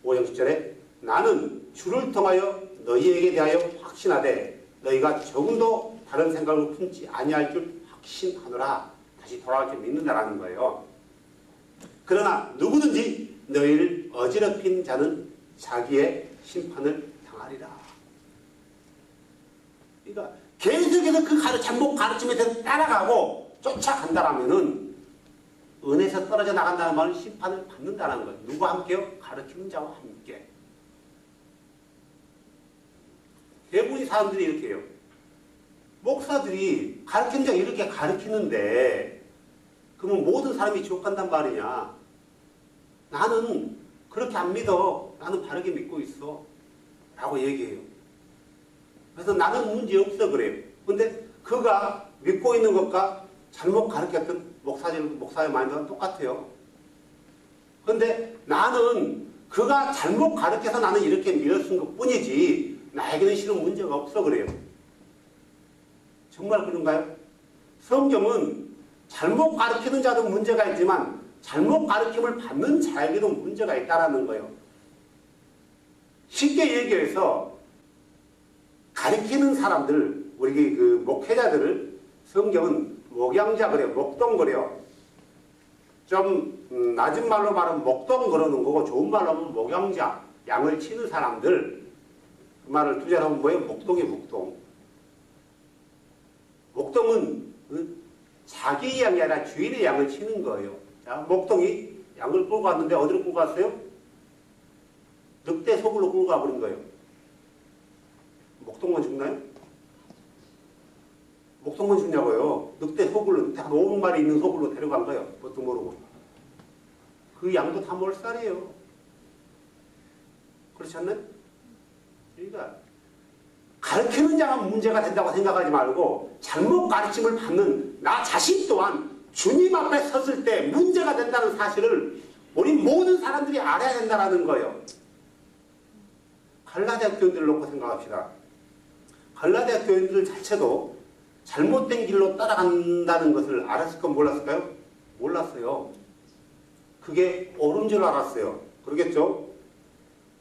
5장 10절에 나는 주를 통하여 너희에게 대하여 확신하되 너희가 조금도 다른 생각을 품지 아니할 줄 확신하노라. 다시 돌아갈 줄 믿는다라는 거예요. 그러나 누구든지 너희를 어지럽힌 자는 자기의 심판을 당하리라. 그러니까 계속해서 그 잘못 가르침에 대해서 따라가고 쫓아간다라면은 은혜에서 떨어져 나간다는 말은 심판을 받는다는 거예요. 누구와 함께요? 가르치는 자와 함께. 대부분의 사람들이 이렇게 해요. 목사들이 가르치는 자 이렇게 가르치는데 그러면 모든 사람이 지옥 간단 말이냐. 나는 그렇게 안 믿어. 나는 바르게 믿고 있어. 라고 얘기해요. 그래서 나는 문제 없어 그래요. 근데 그가 믿고 있는 것과 잘못 가르쳤던 목사의 마인드가 똑같아요. 근데 나는 그가 잘못 가르쳐서 나는 이렇게 믿었은 것 뿐이지 나에게는 실은 문제가 없어 그래요. 정말 그런가요? 성경은 잘못 가르치는 자도 문제가 있지만 잘못 가르침을 받는 자에게도 문제가 있다는 거예요. 쉽게 얘기해서 가르치는 사람들, 우리 그 목회자들을 성경은 목양자 그래요. 목동 그래요. 좀 낮은 말로 말하면 목동 그러는 거고 좋은 말로 하면 목양자, 양을 치는 사람들. 그 말을 두 자로 하면 뭐예요? 목동이 목동. 목동은 자기 양이 아니라 주인의 양을 치는 거예요. 자, 목동이 양을 끌고 왔는데 어디로 끌고 왔어요? 늑대 소굴로 끌고 가버린 거예요. 목동만 죽나요? 목동만 죽냐고요. 늑대 소굴로, 한 500마리 있는 소굴로 데려간 거예요. 그것도 모르고. 그 양도 다 몰살이에요. 그렇지 않나요? 그러니까 가르치는 자가 문제가 된다고 생각하지 말고 잘못 가르침을 받는 나 자신 또한 주님 앞에 섰을 때 문제가 된다는 사실을 우리 모든 사람들이 알아야 된다는 거예요. 갈라디아 교인들을 놓고 생각합시다. 갈라디아 교인들 자체도 잘못된 길로 따라간다는 것을 알았을까 몰랐을까요? 몰랐어요. 그게 옳은 줄 알았어요. 그러겠죠?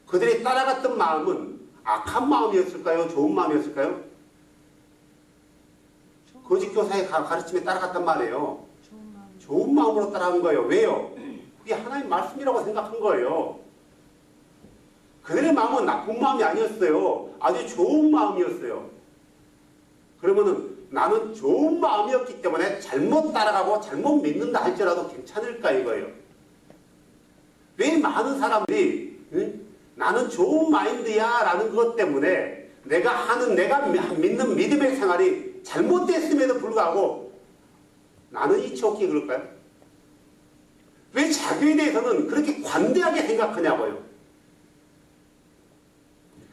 그들이 따라갔던 마음은 악한 마음이었을까요? 좋은 마음이었을까요? 거짓 교사의 가르침에 따라갔단 말이에요. 좋은 마음으로 따라간 거예요. 왜요? 그게 하나님 말씀이라고 생각한 거예요. 그들의 마음은 나쁜 마음이 아니었어요. 아주 좋은 마음이었어요. 그러면은 나는 좋은 마음이었기 때문에 잘못 따라가고 잘못 믿는다 할지라도 괜찮을까 이거예요. 왜 많은 사람들이 나는 좋은 마인드야 라는 것 때문에 내가 믿는 믿음의 생활이 잘못됐음에도 불구하고 나는 이치 없게 그럴까요? 왜 자기에 대해서는 그렇게 관대하게 생각하냐고요.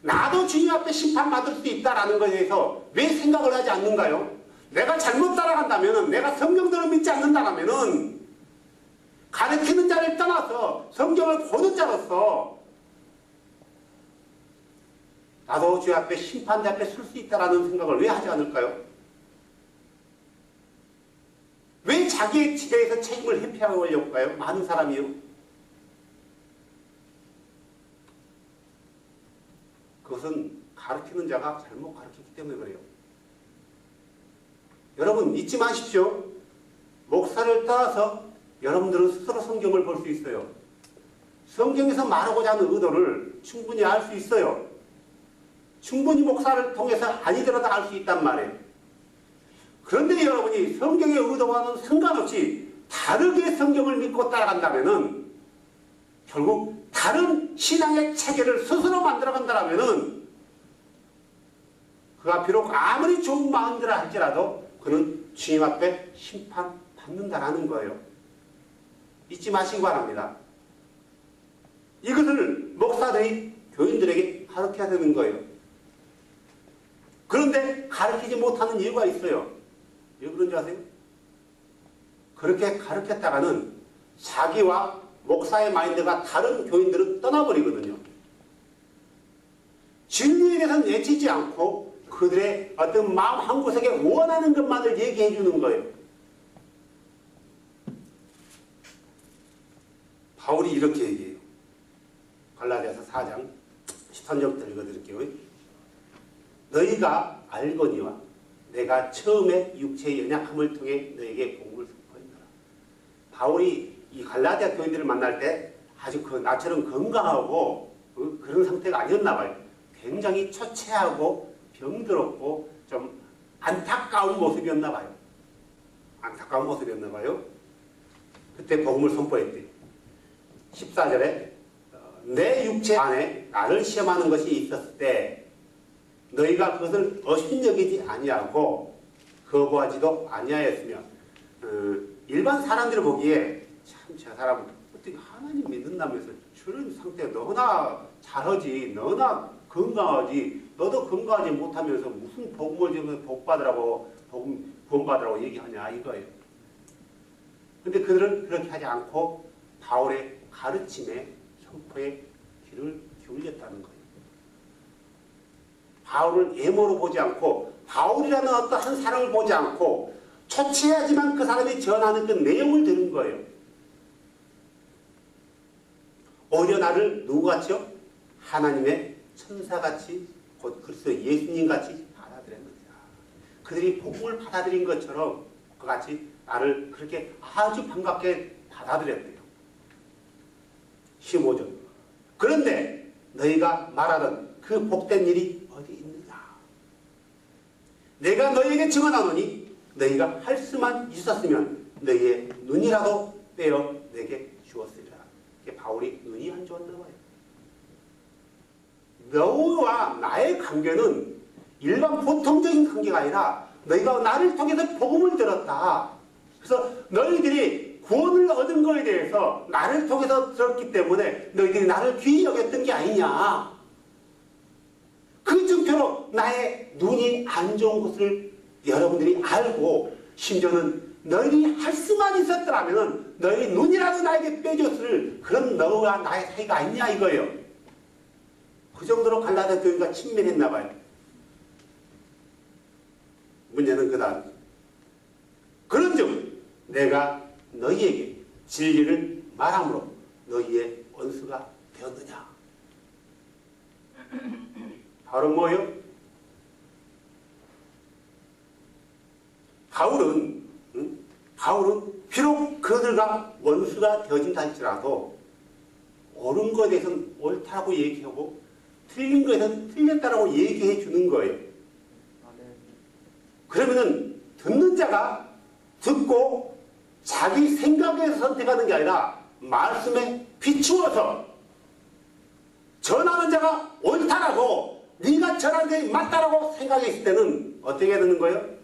나도 주님 앞에 심판받을 수 있다라는 것에 대해서 왜 생각을 하지 않는가요? 내가 잘못 따라간다면, 내가 성경대로 믿지 않는다면 가르치는 자를 떠나서 성경을 보는 자로서 나도 주의 앞에 심판대 앞에 설 수 있다는 생각을 왜 하지 않을까요? 왜 자기의 지대에서 책임을 회피하려고 할까요? 많은 사람이요. 그것은 가르치는 자가 잘못 가르쳤기 때문에 그래요. 여러분 잊지 마십시오. 목사를 따라서 여러분들은 스스로 성경을 볼 수 있어요. 성경에서 말하고자 하는 의도를 충분히 알 수 있어요. 충분히 목사를 통해서 아니더라도 알 수 있단 말이에요. 그런데 여러분이 성경의 의도와는 상관없이 다르게 성경을 믿고 따라간다면 결국 다른 신앙의 체계를 스스로 만들어간다면 그가 비록 아무리 좋은 마음대로 할지라도 그는 주님 앞에 심판받는다라는 거예요. 잊지 마시기 바랍니다. 이것을 목사들이 교인들에게 가르쳐야 되는 거예요. 그런데 가르치지 못하는 이유가 있어요. 왜 그런지 아세요? 그렇게 가르쳤다가는 자기와 목사의 마인드가 다른 교인들은 떠나버리거든요. 진리에 대해서는 내치지 않고 그들의 어떤 마음 한구석에 원하는 것만을 얘기해 주는 거예요. 바울이 이렇게 얘기해요. 갈라디아서 4장 13절부터 읽어드릴게요. 너희가 알거니와 내가 처음에 육체의 연약함을 통해 너에게 복음을 선포했노라. 바울이 이 갈라디아 교인들을 만날 때 아주 나처럼 건강하고 그런 상태가 아니었나 봐요. 굉장히 처체하고 병들었고 좀 안타까운 모습이었나 봐요. 안타까운 모습이었나 봐요. 그때 복음을 선포했대요. 14절에 내 육체 안에 나를 시험하는 것이 있었을 때 너희가 그것을 업신여기지 아니하고 거부하지도 아니하였으며 일반 사람들이 보기에 참 저 사람은 어떻게 하나님 믿는다면서 저런 상태가 너나 잘하지 너나 건강하지 너도 건강하지 못하면서 무슨 복음을 주면서 복받으라고 구원받으라고 얘기하냐 이거예요. 근데 그들은 그렇게 하지 않고 바울의 가르침에 선포에 귀를 기울였다는 거예요. 바울을 예모로 보지 않고 바울이라는 어떠한 사람을 보지 않고 초췌하지만 그 사람이 전하는 그 내용을 들은 거예요. 오히려 나를 누구같이요? 하나님의 천사같이 곧 그리스도 예수님같이 받아들였느니라. 그들이 복음을 받아들인 것처럼 그같이 나를 그렇게 아주 반갑게 받아들였대요. 15절 그런데 너희가 말하던 그 복된 일이 어디 있느냐? 내가 너희에게 증언하노니 너희가 할 수만 있었으면 너희의 눈이라도 빼어 내게 주었으리라. 바울이 눈이 안 좋았나 봐요. 너와 나의 관계는 일반 보통적인 관계가 아니라 너희가 나를 통해서 복음을 들었다. 그래서 너희들이 구원을 얻은 것에 대해서 나를 통해서 들었기 때문에 너희들이 나를 귀히 여겼던 게 아니냐. 그 증표로 나의 눈이 안 좋은 것을 여러분들이 알고 심지어는 너희들이 할 수만 있었더라면 너희 눈이라도 나에게 빼줬을 그런 너와 나의 사이가 아니냐 이거예요. 그 정도로 갈라디아 교인과 친밀했나 봐요. 문제는 그 다음 그런즉 내가 너희에게 진리를 말함으로 너희의 원수가 되었느냐. 바울은 뭐예요? 바울은 비록 그들과 원수가 되어진다 할지라도 옳은 것에 대해서는 옳다고 얘기하고 틀린 것에 대해서는 틀렸다라고 얘기해 주는 거예요. 그러면은 듣는 자가 듣고 자기 생각에서 선택하는 게 아니라 말씀에 비추어서 전하는 자가 옳다라고 네가 전하는 게 맞다라고 생각했을 때는 어떻게 해야 되는 거예요?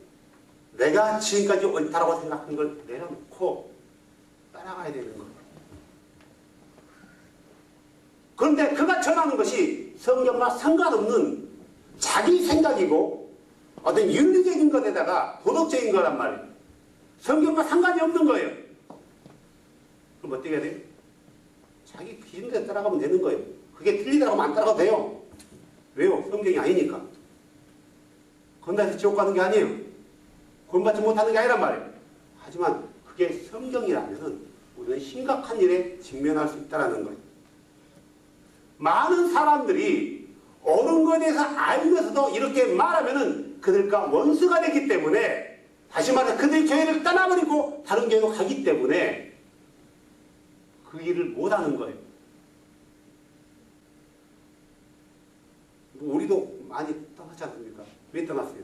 내가 지금까지 옳다라고 생각한 걸 내려놓고 따라가야 되는 거예요. 그런데 그가 전하는 것이 성경과 상관없는 자기 생각이고 어떤 윤리적인 것에다가 도덕적인 거란 말이에요. 성경과 상관이 없는 거예요. 그럼 어떻게 해야 돼요? 자기 기준대로 따라가면 되는 거예요. 그게 틀리다고 하면 안 따라가도 돼요. 왜요? 성경이 아니니까. 건너서 지옥 가는 게 아니에요. 구원받지 못하는 게 아니란 말이에요. 하지만 그게 성경이라면 우리는 심각한 일에 직면할 수 있다는 거예요. 많은 사람들이 옳은 것에 대해서 알면서도 이렇게 말하면은 그들과 원수가 되기 때문에, 다시 말해서 그들이 교회를 떠나버리고 다른 교회로 가기 때문에 그 일을 못하는 거예요. 우리도 많이 떠났지 않습니까? 왜 떠났어요?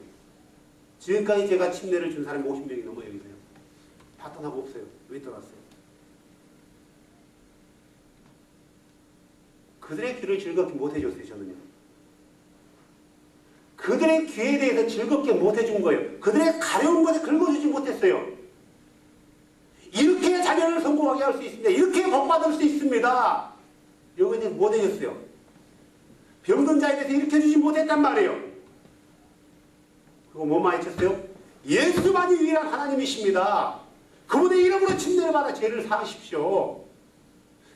지금까지 제가 침례를 준 사람이 50명이 넘어 여기서요. 다 떠나고 없어요. 왜 떠났어요? 그들의 귀를 즐겁게 못해줬어요. 저는요. 그들의 귀에 대해서 즐겁게 못해준 거예요. 그들의 가려운 것에 긁어주지 못했어요. 이렇게 자녀를 성공하게 할 수 있습니다. 이렇게 복받을 수 있습니다. 여기에 대해서 못해줬어요. 병든 자에 대해서 일으켜주지 못했단 말이에요. 그리고 뭐만 해쳤어요? 예수만이 유일한 하나님이십니다. 그분의 이름으로 침례를 받아 죄를 사하십시오.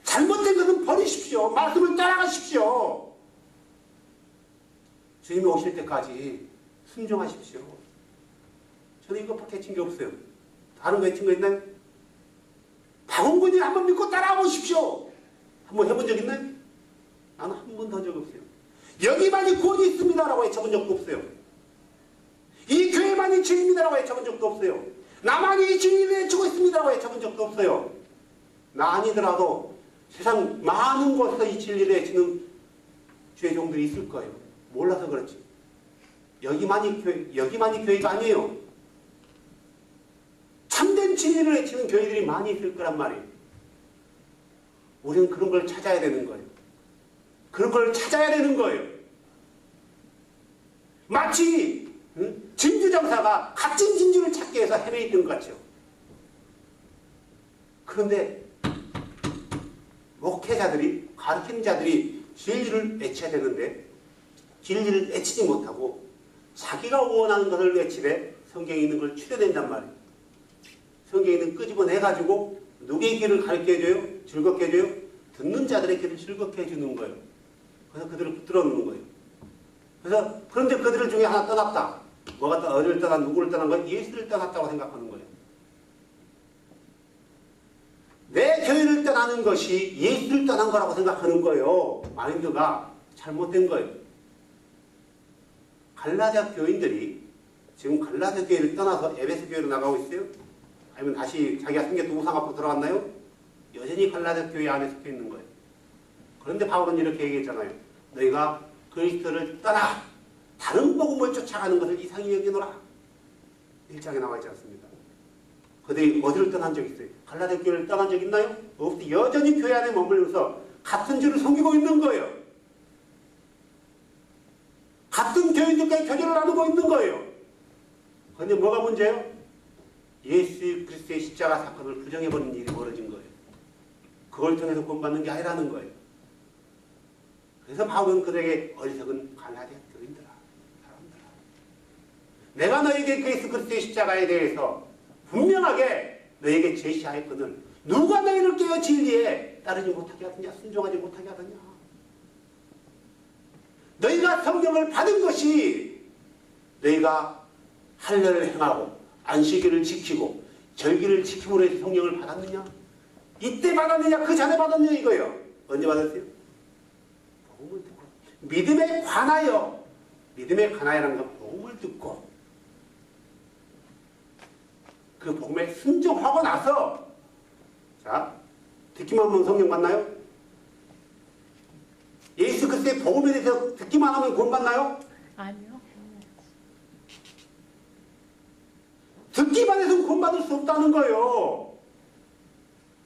잘못된 것은 버리십시오. 말씀을 따라가십시오. 주님이 오실 때까지 순종하십시오. 저는 이것밖에 해친 게 없어요. 다른 거 해친 거 있나요? 박원근이 한번 믿고 따라와 보십시오. 한번 해본 적 있나요? 나는 한 번도 한 적 없어요. 여기만이 구원이 있습니다라고 외쳐본 적도 없어요. 이 교회만이 진리입니다라고 외쳐본 적도 없어요. 나만이 진리를 외치고 있습니다라고 외쳐본 적도 없어요. 나 아니더라도 세상 많은 곳에서 이 진리를 외치는 주의 종들이 있을 거예요. 몰라서 그렇지. 여기만이 교회가 아니에요. 참된 진리를 외치는 교회들이 많이 있을 거란 말이에요. 우리는 그런 걸 찾아야 되는 거예요. 그런 걸 찾아야 되는 거예요. 마치 진주정사가 값진 진주를 찾기 위해서 헤매있는 것 같죠. 그런데 목회자들이, 가르치는 자들이 진리를 외쳐야 되는데 진리를 외치지 못하고 자기가 원하는 것을 외치되 성경에 있는 걸 추려낸단 말이에요. 성경에 있는 끄집어내가지고 누구의 귀를 가르쳐 해줘요? 즐겁게 해줘요? 듣는 자들의 귀를 즐겁게 해주는 거예요. 그래서 그들을 붙들어 놓는 거예요. 그래서 그런데 그들 중에 하나 떠났다. 뭐가 어디를 떠난, 누구를 떠난 거예요? 예수를 떠났다고 생각하는 거예요. 내 교회를 떠나는 것이 예수를 떠난 거라고 생각하는 거예요. 마인드가 잘못된 거예요. 갈라디아 교인들이 지금 갈라디아 교회를 떠나서 에베소 교회로 나가고 있어요? 아니면 다시 자기가 생겼던 우상 앞으로 돌아갔나요? 여전히 갈라디아 교회 안에 속해 있는 거예요. 그런데 바울은 이렇게 얘기했잖아요. 너희가 그리스도를 떠나 다른 복음을 쫓아가는 것을 이상히 여기노라. 1장에 나와 있지 않습니까? 그들이 어디를 떠난 적이 있어요? 갈라디아 교회를 떠난 적 있나요? 없어요. 여전히 교회 안에 머물면서 같은 주를 섬기고 있는 거예요. 같은 교인들과의 교제를 나누고 있는 거예요. 그런데 뭐가 문제예요? 예수 그리스도의 십자가 사건을 부정해버리는 일이 벌어진 거예요. 그걸 통해서 구원받는 게 아니라는 거예요. 그래서 바울은 그들에게 어리석은 갈라디아 교인들아, 사람들아, 내가 너에게 예수 그리스도의 십자가에 대해서 분명하게 너에게 제시하였거든 누가 너희를 깨어 진리에 따르지 못하게 하더냐, 순종하지 못하게 하더냐. 너희가 성령을 받은 것이 너희가 할례를 행하고 안식일을 지키고 절기를 지킴으로 해서 성령을 받았느냐? 이때 받았느냐? 그 전에 받았느냐? 이거예요. 언제 받았어요? 복음을 듣고 믿음에 관하여, 믿음에 관하여라는 건 복음을 듣고 그 복음에 순종하고 나서, 자, 듣기만 하면 성령 받나요? 예수 그리스도의 복음에 대해서 듣기만 하면 구원 받나요? 아니요. 듣기만 해서는 구원 받을 수 없다는 거예요.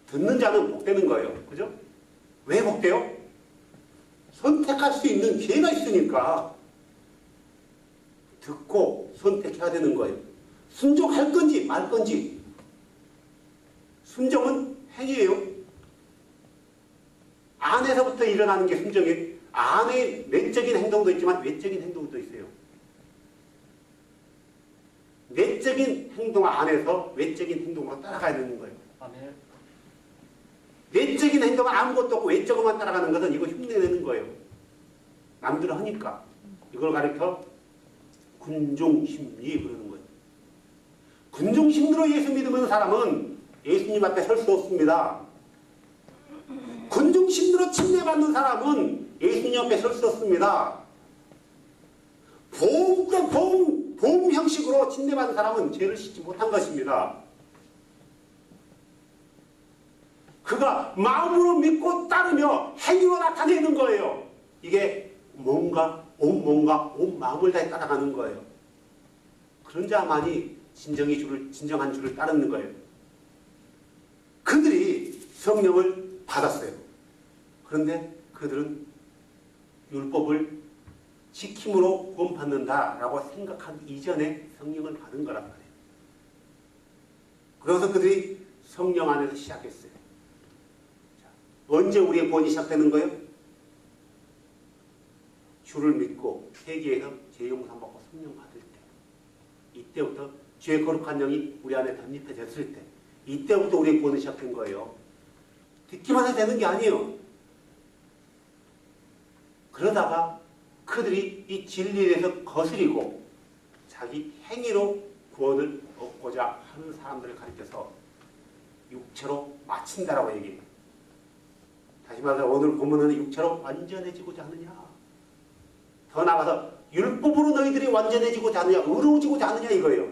듣는 자는 복되는 거예요. 그죠? 왜 복돼요? 선택할 수 있는 기회가 있으니까 듣고 선택해야 되는 거예요. 순종할 건지 말 건지. 순종은 행위예요. 안에서부터 일어나는 게 순종이에요. 안에 내적인 행동도 있지만 외적인 행동도 있어요. 내적인 행동 안에서 외적인 행동으로 따라가야 되는 거예요. 아멘. 내적인 행동은 아무것도 없고 외적으로만 따라가는 것은 이거 흉내내는 거예요. 남들은 하니까. 이걸 가르쳐 군중심리 그러는 거예요. 군중심리로 예수 믿으면 사람은 예수님 앞에 설 수 없습니다. 군중심리로 침례받는 사람은 예수님 앞에 설 수 없습니다. 보험 형식으로 침례받는 사람은 죄를 씻지 못한 것입니다. 그가 마음으로 믿고 따르며 행위로 나타내는 거예요. 이게 온 마음을 다해 따라가는 거예요. 그런 자만이 진정한 주를 따르는 거예요. 그들이 성령을 받았어요. 그런데 그들은 율법을 지킴으로 구원받는다라고 생각한 이전에 성령을 받은 거란 말이에요. 그래서 그들이 성령 안에서 시작했어요. 자, 언제 우리의 구원이 시작되는 거예요? 주를 믿고 회개해서 죄 용서 받고 성령 받을 때, 이때부터 죄의 거룩한 영이 우리 안에 덧입혀졌을 때, 이때부터 우리의 구원이 시작된 거예요. 듣기만 해도 되는 게 아니에요. 그러다가 그들이 이 진리에 대해서 거스리고 자기 행위로 구원을 얻고자 하는 사람들을 가리켜서 육체로 마친다라고 얘기해요. 다시 말해서 오늘 본문은 육체로 완전해지고자 하느냐, 더 나아가서 율법으로 너희들이 완전해지고자 하느냐, 의로워지고자 하느냐 이거예요.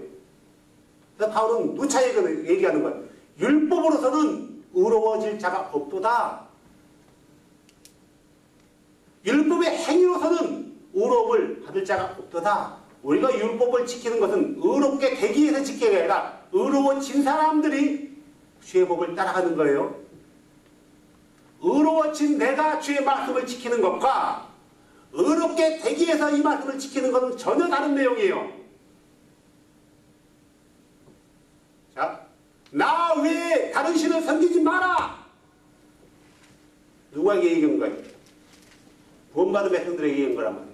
그래서 바울은 누차 얘기하는 거예요. 율법으로서는 의로워질 자가 없도다. 율법의 행위로서는 의로움을 받을 자가 없도다. 우리가 율법을 지키는 것은 의롭게 되기 위해서 지키는 게 아니라 의로워진 사람들이 주의 법을 따라가는 거예요. 의로워진 내가 주의 말씀을 지키는 것과 의롭게 되기 위해서 이 말씀을 지키는 것은 전혀 다른 내용이에요. 자, 나 외에 다른 신을 섬기지 마라. 누구에게 얘기한 거예요? 구원받은 백성들에게 얘기한 거란 말이에요.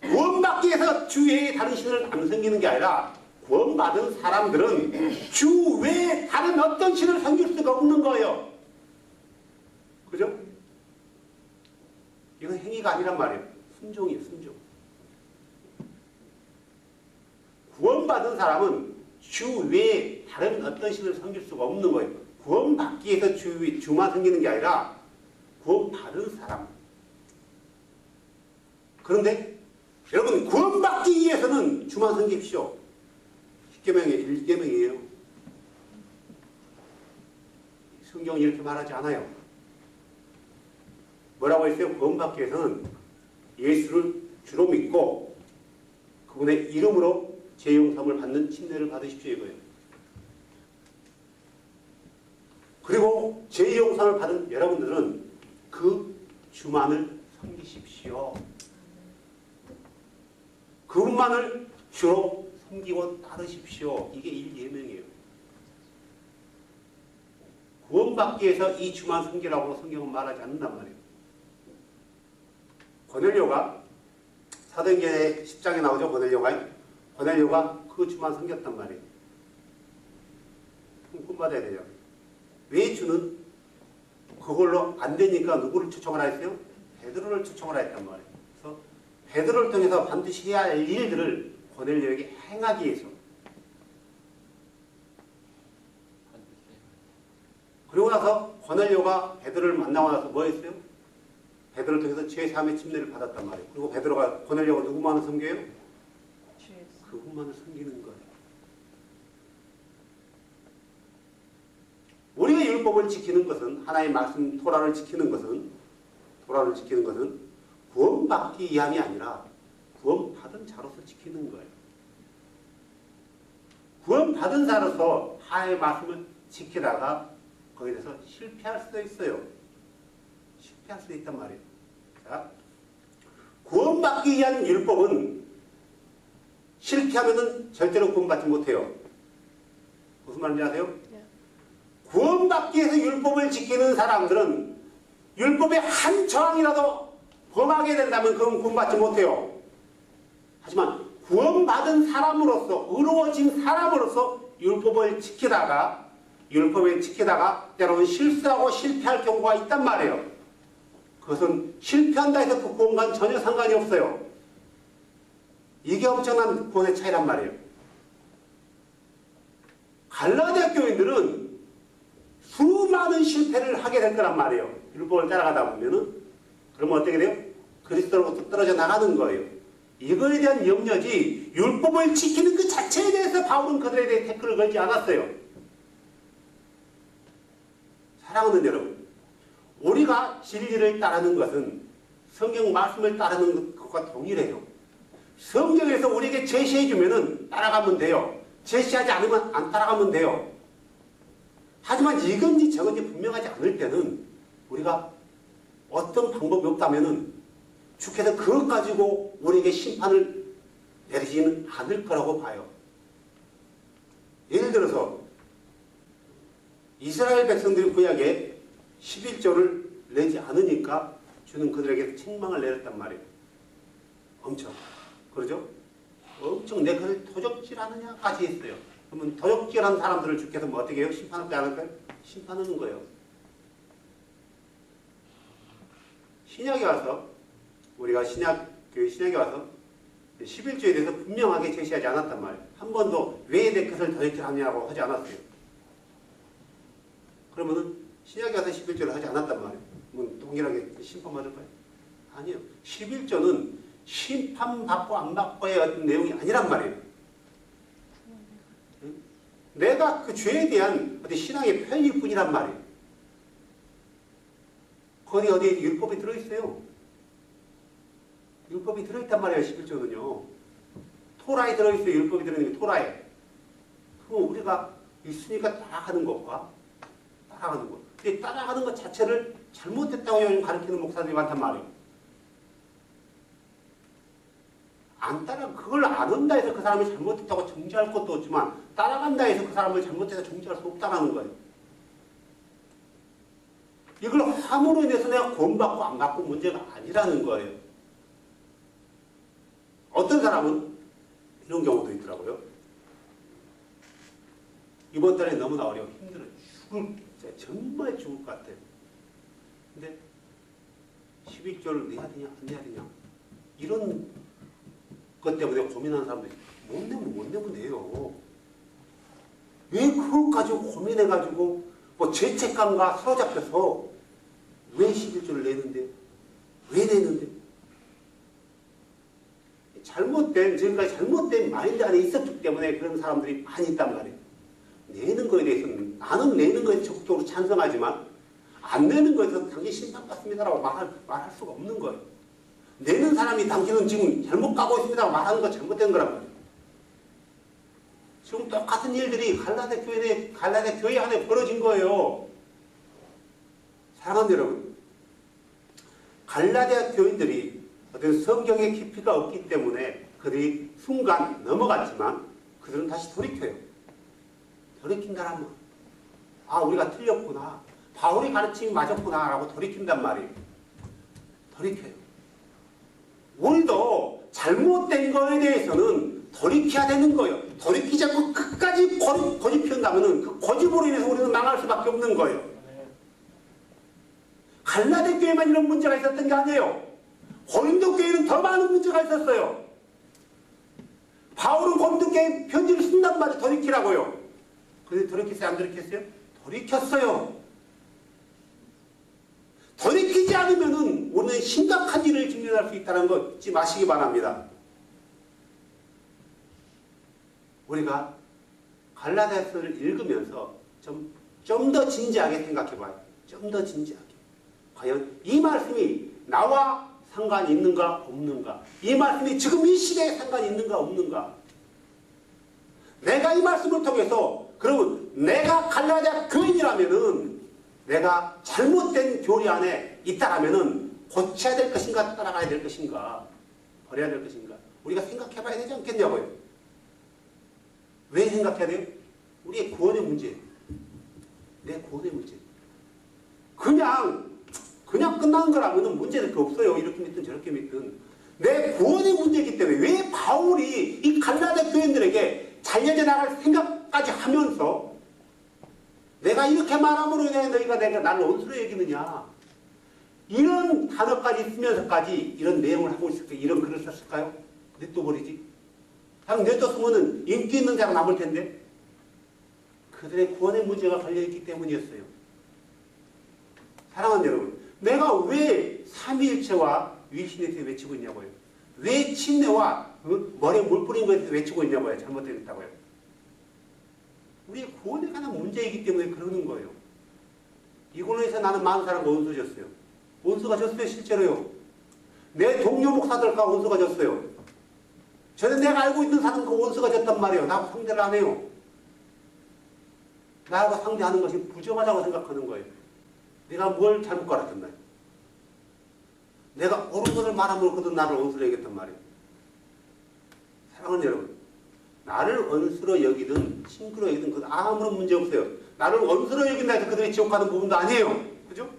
구원받기 위해서 주 외에 다른 신을 안 섬기는 게 아니라 구원받은 사람들은 주 외에 다른 어떤 신을 섬길 수가 없는 거예요. 그죠? 이건 행위가 아니란 말이에요. 순종이에요, 순종. 구원받은 사람은 주 외에 다른 어떤 신을 섬길 수가 없는 거예요. 구원받기 위해서 주만 섬기는 게 아니라 구원받은 사람. 그런데 여러분, 구원받기 위해서는 주만 섬깁시오. 10계명이에요. 성경은 이렇게 말하지 않아요. 뭐라고 했어요? 구원받기 위해서는 예수를 주로 믿고 그분의 이름으로 죄 용서를 받는 침례를 받으십시오 이거예요. 그리고 죄 용서를 받은 여러분들은 그 주만을 섬기십시오. 그분만을 주로 섬기고 따르십시오. 이게 1계명이에요. 구원받기 위해서 이 주만 섬기라고 성경은 말하지 않는단 말이에요. 고넬료가 사도행전의 10장에 나오죠. 고넬료가 그 주만 섬겼단 말이에요. 구원받아야 되죠. 왜 주는 그걸로 안 되니까 누구를 초청을 했어요? 베드로를 초청을 했단 말이에요. 그래서 베드로를 통해서 반드시 해야 할 일들을 고넬료에게 행하기 위해서. 그리고 나서 고넬료가 베드로를 만나고 나서 뭐 했어요? 베드로를 통해서 죄사함의 침례를 받았단 말이에요. 그리고 베드로가 고넬료가 누구만을 섬겨요? 그분만을 섬기는 거예요. 우리가 율법을 지키는 것은, 하나의 말씀 토라를 지키는 것은 구원받기 위함이 아니라 구원받은 자로서 지키는 거예요. 구원받은 자로서 하나의 말씀을 지키다가 거기에 대해서 실패할 수도 있어요. 실패할 수도 있단 말이에요. 자, 구원받기 위한 율법은 실패하면은 절대로 구원받지 못해요. 무슨 말인지 아세요? 구원받기 위해서 율법을 지키는 사람들은 율법의 한 저항이라도 범하게 된다면 그건 구원받지 못해요. 하지만 구원받은 사람으로서, 의로워진 사람으로서 율법을 지키다가 때로는 실수하고 실패할 경우가 있단 말이에요. 그것은 실패한다 해서 그 구원과는 전혀 상관이 없어요. 이게 엄청난 구원의 차이란 말이에요. 갈라디아 교인들은 수많은 실패를 하게 될 거란 말이에요. 율법을 따라가다 보면은. 그러면 어떻게 돼요? 그리스도로부터 떨어져 나가는 거예요. 이거에 대한 염려지 율법을 지키는 그 자체에 대해서 바울은 그들에 대해 태클을 걸지 않았어요. 사랑하는 여러분, 우리가 진리를 따르는 것은 성경 말씀을 따르는 것과 동일해요. 성경에서 우리에게 제시해 주면은 따라가면 돼요. 제시하지 않으면 안 따라가면 돼요. 하지만 이건지 저건지 분명하지 않을 때는 우리가 어떤 방법이 없다면은 주께서 그것 가지고 우리에게 심판을 내리지는 않을 거라고 봐요. 예를 들어서 이스라엘 백성들이 구약에 11조를 내지 않으니까 주는 그들에게 책망을 내렸단 말이에요. 엄청. 그러죠? 엄청 내 그를 도적질하느냐까지 했어요. 그러면 도적질한 사람들을 주께서 뭐 어떻게 해요? 심판하지 않을까요? 심판하는 거예요. 신약에 와서 우리가 신약에 와서 11조에 대해서 분명하게 제시하지 않았단 말이에요. 한 번도 왜 내 것을 도적질하느냐고 하지 않았어요. 그러면은 신약에 와서 11조를 하지 않았단 말이에요. 그러면 동일하게 심판받을까요? 아니요. 11조는 심판받고 안 받고의 어떤 내용이 아니란 말이에요. 내가 그 죄에 대한 어떤 신앙의 편일 뿐이란 말이에요. 거기 어디에 율법이 들어있어요. 율법이 들어있단 말이에요. 11조는요. 토라에 들어있어요. 율법이 들어있는 게 토라에. 그럼 우리가 있으니까 따라가는 것과 따라가는 것. 근데 따라가는 것 자체를 잘못했다고 요즘 가르치는 목사들이 많단 말이에요. 그걸 안 한다 해서 그 사람이 잘못했다고 정죄할 것도 없지만 따라간다 해서 그 사람을 잘못해서 정죄할 수 없다는 거예요. 이걸 함으로 인해서 내가 구원받고 안 받고 문제가 아니라는 거예요. 어떤 사람은 이런 경우도 있더라고요. 이번 달에 너무나 어려워. 힘들어. 정말 죽을 것 같아요. 근데 11조를 내야 되냐 안 내야 되냐 이런 것 때문에 고민하는 사람들이 못 내면 돼요. 왜 그것 가지고 고민해가지고 뭐 죄책감과 사로잡혀서 왜 11조를 내는데 왜 내는데 지금까지 잘못된 마인드 안에 있었기 때문에 그런 사람들이 많이 있단 말이에요. 내는 거에 대해서는 나는 내는 거에 적극적으로 찬성하지만 안 내는 거에 대해서 당신 심판받습니다라고 말할 수가 없는 거예요. 내는 사람이 당신은 지금 잘못 가고 있습니다라고 말하는 거 잘못된 거란 말이에요. 지금 똑같은 일들이 갈라디아 교회 안에 벌어진 거예요. 사랑하는 여러분, 갈라디아 교인들이 어떤 성경의 깊이가 없기 때문에 그들이 순간 넘어갔지만 그들은 다시 돌이켜요. 돌이킨다라면 우리가 틀렸구나. 바울이 가르침이 맞았구나 라고 돌이킨단 말이에요. 돌이켜요. 우리도 잘못된 거에 대해서는 돌이켜야 되는 거예요. 돌이키지 않고 끝까지 고집 피운다면 그 고집으로 인해서 우리는 망할 수밖에 없는 거예요. 갈라디아 교회만 이런 문제가 있었던 게 아니에요. 고린도 교회는 더 많은 문제가 있었어요. 바울은 고린도 교회에 편지를 쓴단 말이에요. 돌이키라고요. 그런데 돌이켰어요? 안 돌이켰어요? 돌이켰어요. 돌이키지 않으면 우리는 심각한 일을 직면할 수 있다는 거 잊지 마시기 바랍니다. 우리가 갈라디아서를 읽으면서 좀 더 진지하게 생각해봐요. 좀 더 진지하게. 과연 이 말씀이 나와 상관이 있는가 없는가? 이 말씀이 지금 이 시대에 상관이 있는가 없는가? 내가 이 말씀을 통해서 그러면 내가 갈라디아 교인이라면은 내가 잘못된 교리 안에 있다라면은 고쳐야 될 것인가 따라가야 될 것인가 버려야 될 것인가 우리가 생각해봐야 되지 않겠냐고요. 왜 생각해야 돼요? 우리의 구원의 문제, 내 구원의 문제. 그냥 끝나는 거라면은 문제될 게 없어요. 이렇게 믿든 저렇게 믿든 내 구원의 문제이기 때문에 왜 바울이 이 갈라디아 교인들에게 잘려져 나갈 생각까지 하면서 내가 이렇게 말함으로 인해 너희가 나를 원수로 여기느냐, 이런 단어까지 쓰면서까지 이런 내용을 하고 있을까? 이런 글을 썼을까요? 냅둬버리지. 그냥 냅뒀으면 인기 있는 자가 남을 텐데 그들의 구원의 문제가 걸려있기 때문이었어요. 사랑하는 여러분, 내가 왜 삼위일체와 위신에 대해 외치고 있냐고요. 왜 침례와 머리에 물 뿌린 것에 대해 외치고 있냐고요. 잘못되었다고요. 우리의 구원에 관한 문제이기 때문에 그러는 거예요. 이걸로 해서 나는 많은 사람과 원수 졌어요. 원수가 졌어요. 실제로요. 내 동료 목사들과 원수가 졌어요. 저는 내가 알고 있는 사람과 원수가 졌단 말이에요. 나하고 상대를 안 해요. 나하고 상대하는 것이 부정하다고 생각하는 거예요. 내가 뭘 잘못 가르쳤나? 내가 옳은 것을 말하면 그도 나를 원수로 여겼단 말이에요. 사랑하는 여러분, 나를 원수로 여기든 친구로 여기든 그건 아무런 문제 없어요. 나를 원수로 여긴다 해서 그들이 지옥 가는 부분도 아니에요. 그죠?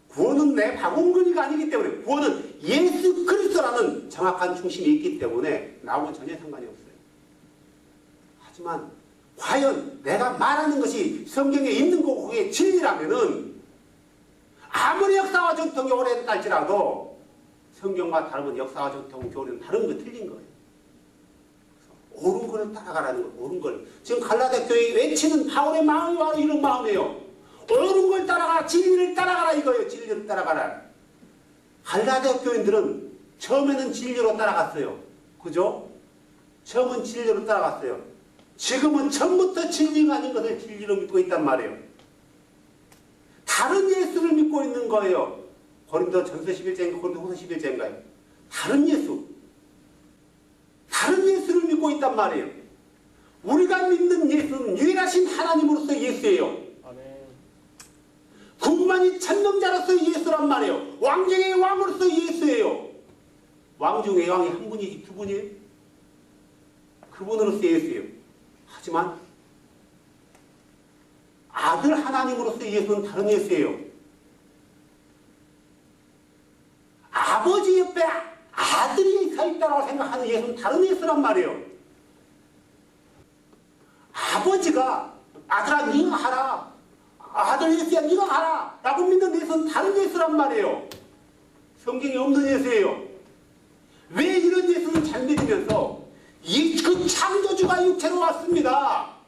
구원은 내 박원근이가 아니기 때문에, 구원은 예수 그리스도라는 정확한 중심이 있기 때문에 나하고 전혀 상관이 없어요. 하지만 과연 내가 말하는 것이 성경에 있는 거고 그게 진리라면은 아무리 역사와 전통이 오래될지라도 성경과 다른 역사와 전통 교리는 다른 거 틀린 거예요. 옳은 걸 따라가라는 거, 옳은 걸. 지금 갈라디아 교회에 외치는 바울의 마음이 바로 이런 마음이에요. 옳은 걸 따라가라, 진리를 따라가라 이거예요. 진리를 따라가라. 갈라디아 교인들은 처음에는 진리로 따라갔어요. 그죠? 처음은 진리로 따라갔어요. 지금은 처음부터 진리가 아닌 것을 진리로 믿고 있단 말이에요. 다른 예수를 믿고 있는 거예요. 고린도전서 11장인가 고린도후서 11장인가요? 다른 예수. 다른 예수를 믿고 있단 말이에요. 우리가 믿는 예수는 유일하신 하나님으로서 예수예요. 아멘. 군만이 천명자로서 예수란 말이에요. 왕 중의 왕으로서 예수예요. 왕 중의 왕이 한 분이지 두 분이에요? 그분으로서 예수예요. 하지만 아들 하나님으로서 예수는 다른 예수예요. 아버지 옆에 아들이 서 있다고 생각하는 예수는 다른 예수란 말이에요. 아버지가 아들아 네가 하라, 아들 예수야 네가 하라 라고 믿는 예수는 다른 예수란 말이에요. 성경에 없는 예수예요. 왜 이런 예수를 잘 믿으면서 그 창조주가 육체로 왔습니다.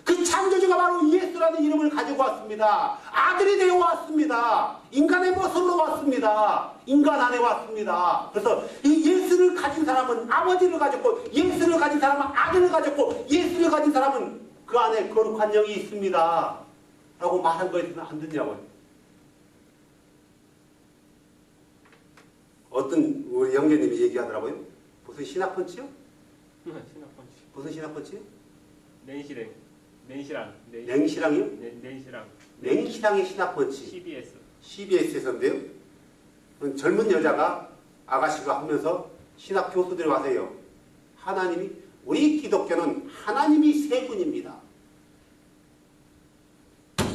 그 창조주가 바로 예수라는 이름을 가지고 왔습니다. 아들이 되어 왔습니다. 인간의 모습으로 왔습니다. 인간 안에 왔습니다. 그래서 이 예수를 가진 사람은 아버지를 가졌고, 예수를 가진 사람은 아들을 가졌고, 예수를 가진 사람은 그 안에 거룩한 영이 있습니다 라고 말한 거에 대해서는 안 듣냐고요. 어떤 우리 영계님이 얘기하더라고요. 무슨 신학펀치요? 신학펀치. 무슨 신학펀치요? 냉시랑. 냉시랑. 냉시랑이요? 냉시랑. 냉시랑의 신학펀치. CBS. CBS에서인데요. 젊은 여자가 아가씨가 하면서 신학 교수들이 와서요. 하나님이, 우리 기독교는 하나님이 세 분입니다.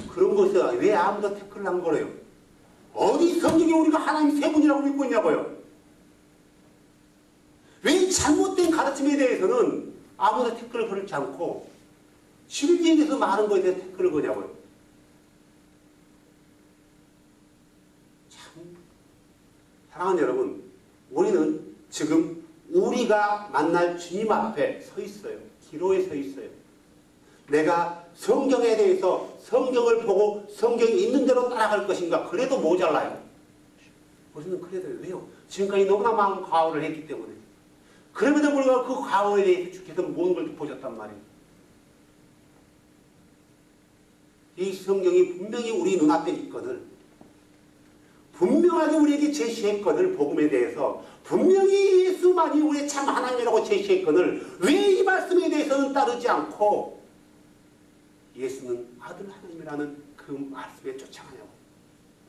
그런 것에 왜 아무도 태클을 한 거래요? 어디 성경에 우리가 하나님 세 분이라고 믿고 있냐고요? 왜 잘못된 가르침에 대해서는 아무도 태클을 걸지 않고 진리에 대해서 많은 것에 대해서 태클을 거냐고요? 참, 사랑하는 여러분, 우리는 지금 우리가 만날 주님 앞에 서 있어요. 기로에 서 있어요. 내가 성경에 대해서 성경을 보고 성경이 있는 대로 따라갈 것인가? 그래도 모자라요. 우리는 그래도 왜요? 지금까지 너무나 많은 과오를 했기 때문에. 그럼에도 불구하고 그 과오에 대해서 주께서 모든 걸 덮어줬단 말이에요. 이 성경이 분명히 우리 눈앞에 있거늘, 분명하게 우리에게 제시했거늘, 복음에 대해서 분명히 예수만이 우리의 참 하나님이라고 제시했거늘 왜 이 말씀에 대해서는 따르지 않고 예수는 아들 하나님이라는 그 말씀에 쫓아가냐고.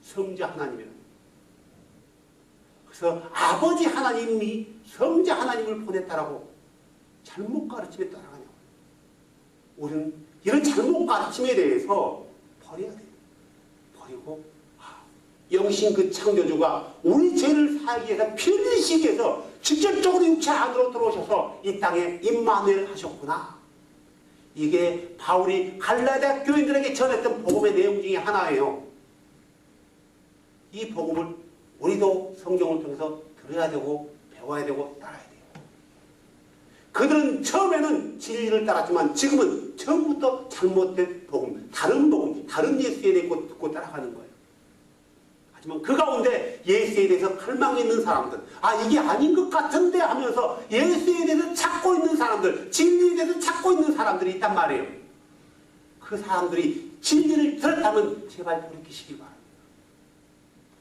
성자 하나님이라는. 그래서 아버지 하나님이 성자 하나님을 보냈다라고 잘못 가르침에 따라가냐고. 우리는 이런 잘못 가르침에 대해서 버려야 돼요. 버리고 영신 그 창조주가 우리 죄를 살기 위해서 피 흘리시기 위해서 직접적으로 육체 안으로 들어오셔서 이 땅에 임마누엘 하셨구나. 이게 바울이 갈라디아 교인들에게 전했던 복음의 내용 중에 하나예요. 이 복음을 우리도 성경을 통해서 들어야 되고 배워야 되고 따라야 돼요. 그들은 처음에는 진리를 따랐지만 지금은 처음부터 잘못된 복음, 다른 예수에 대해 듣고 따라가는 거예요. 하지만 그 가운데 예수에 대해서 갈망이 있는 사람들, 아 이게 아닌 것 같은데 하면서 예수에 대해서 찾고 있는 사람들, 진리에 대해서 찾고 있는 사람들이 있단 말이에요. 그 사람들이 진리를 들었다면 제발 돌이키시기 바랍니다.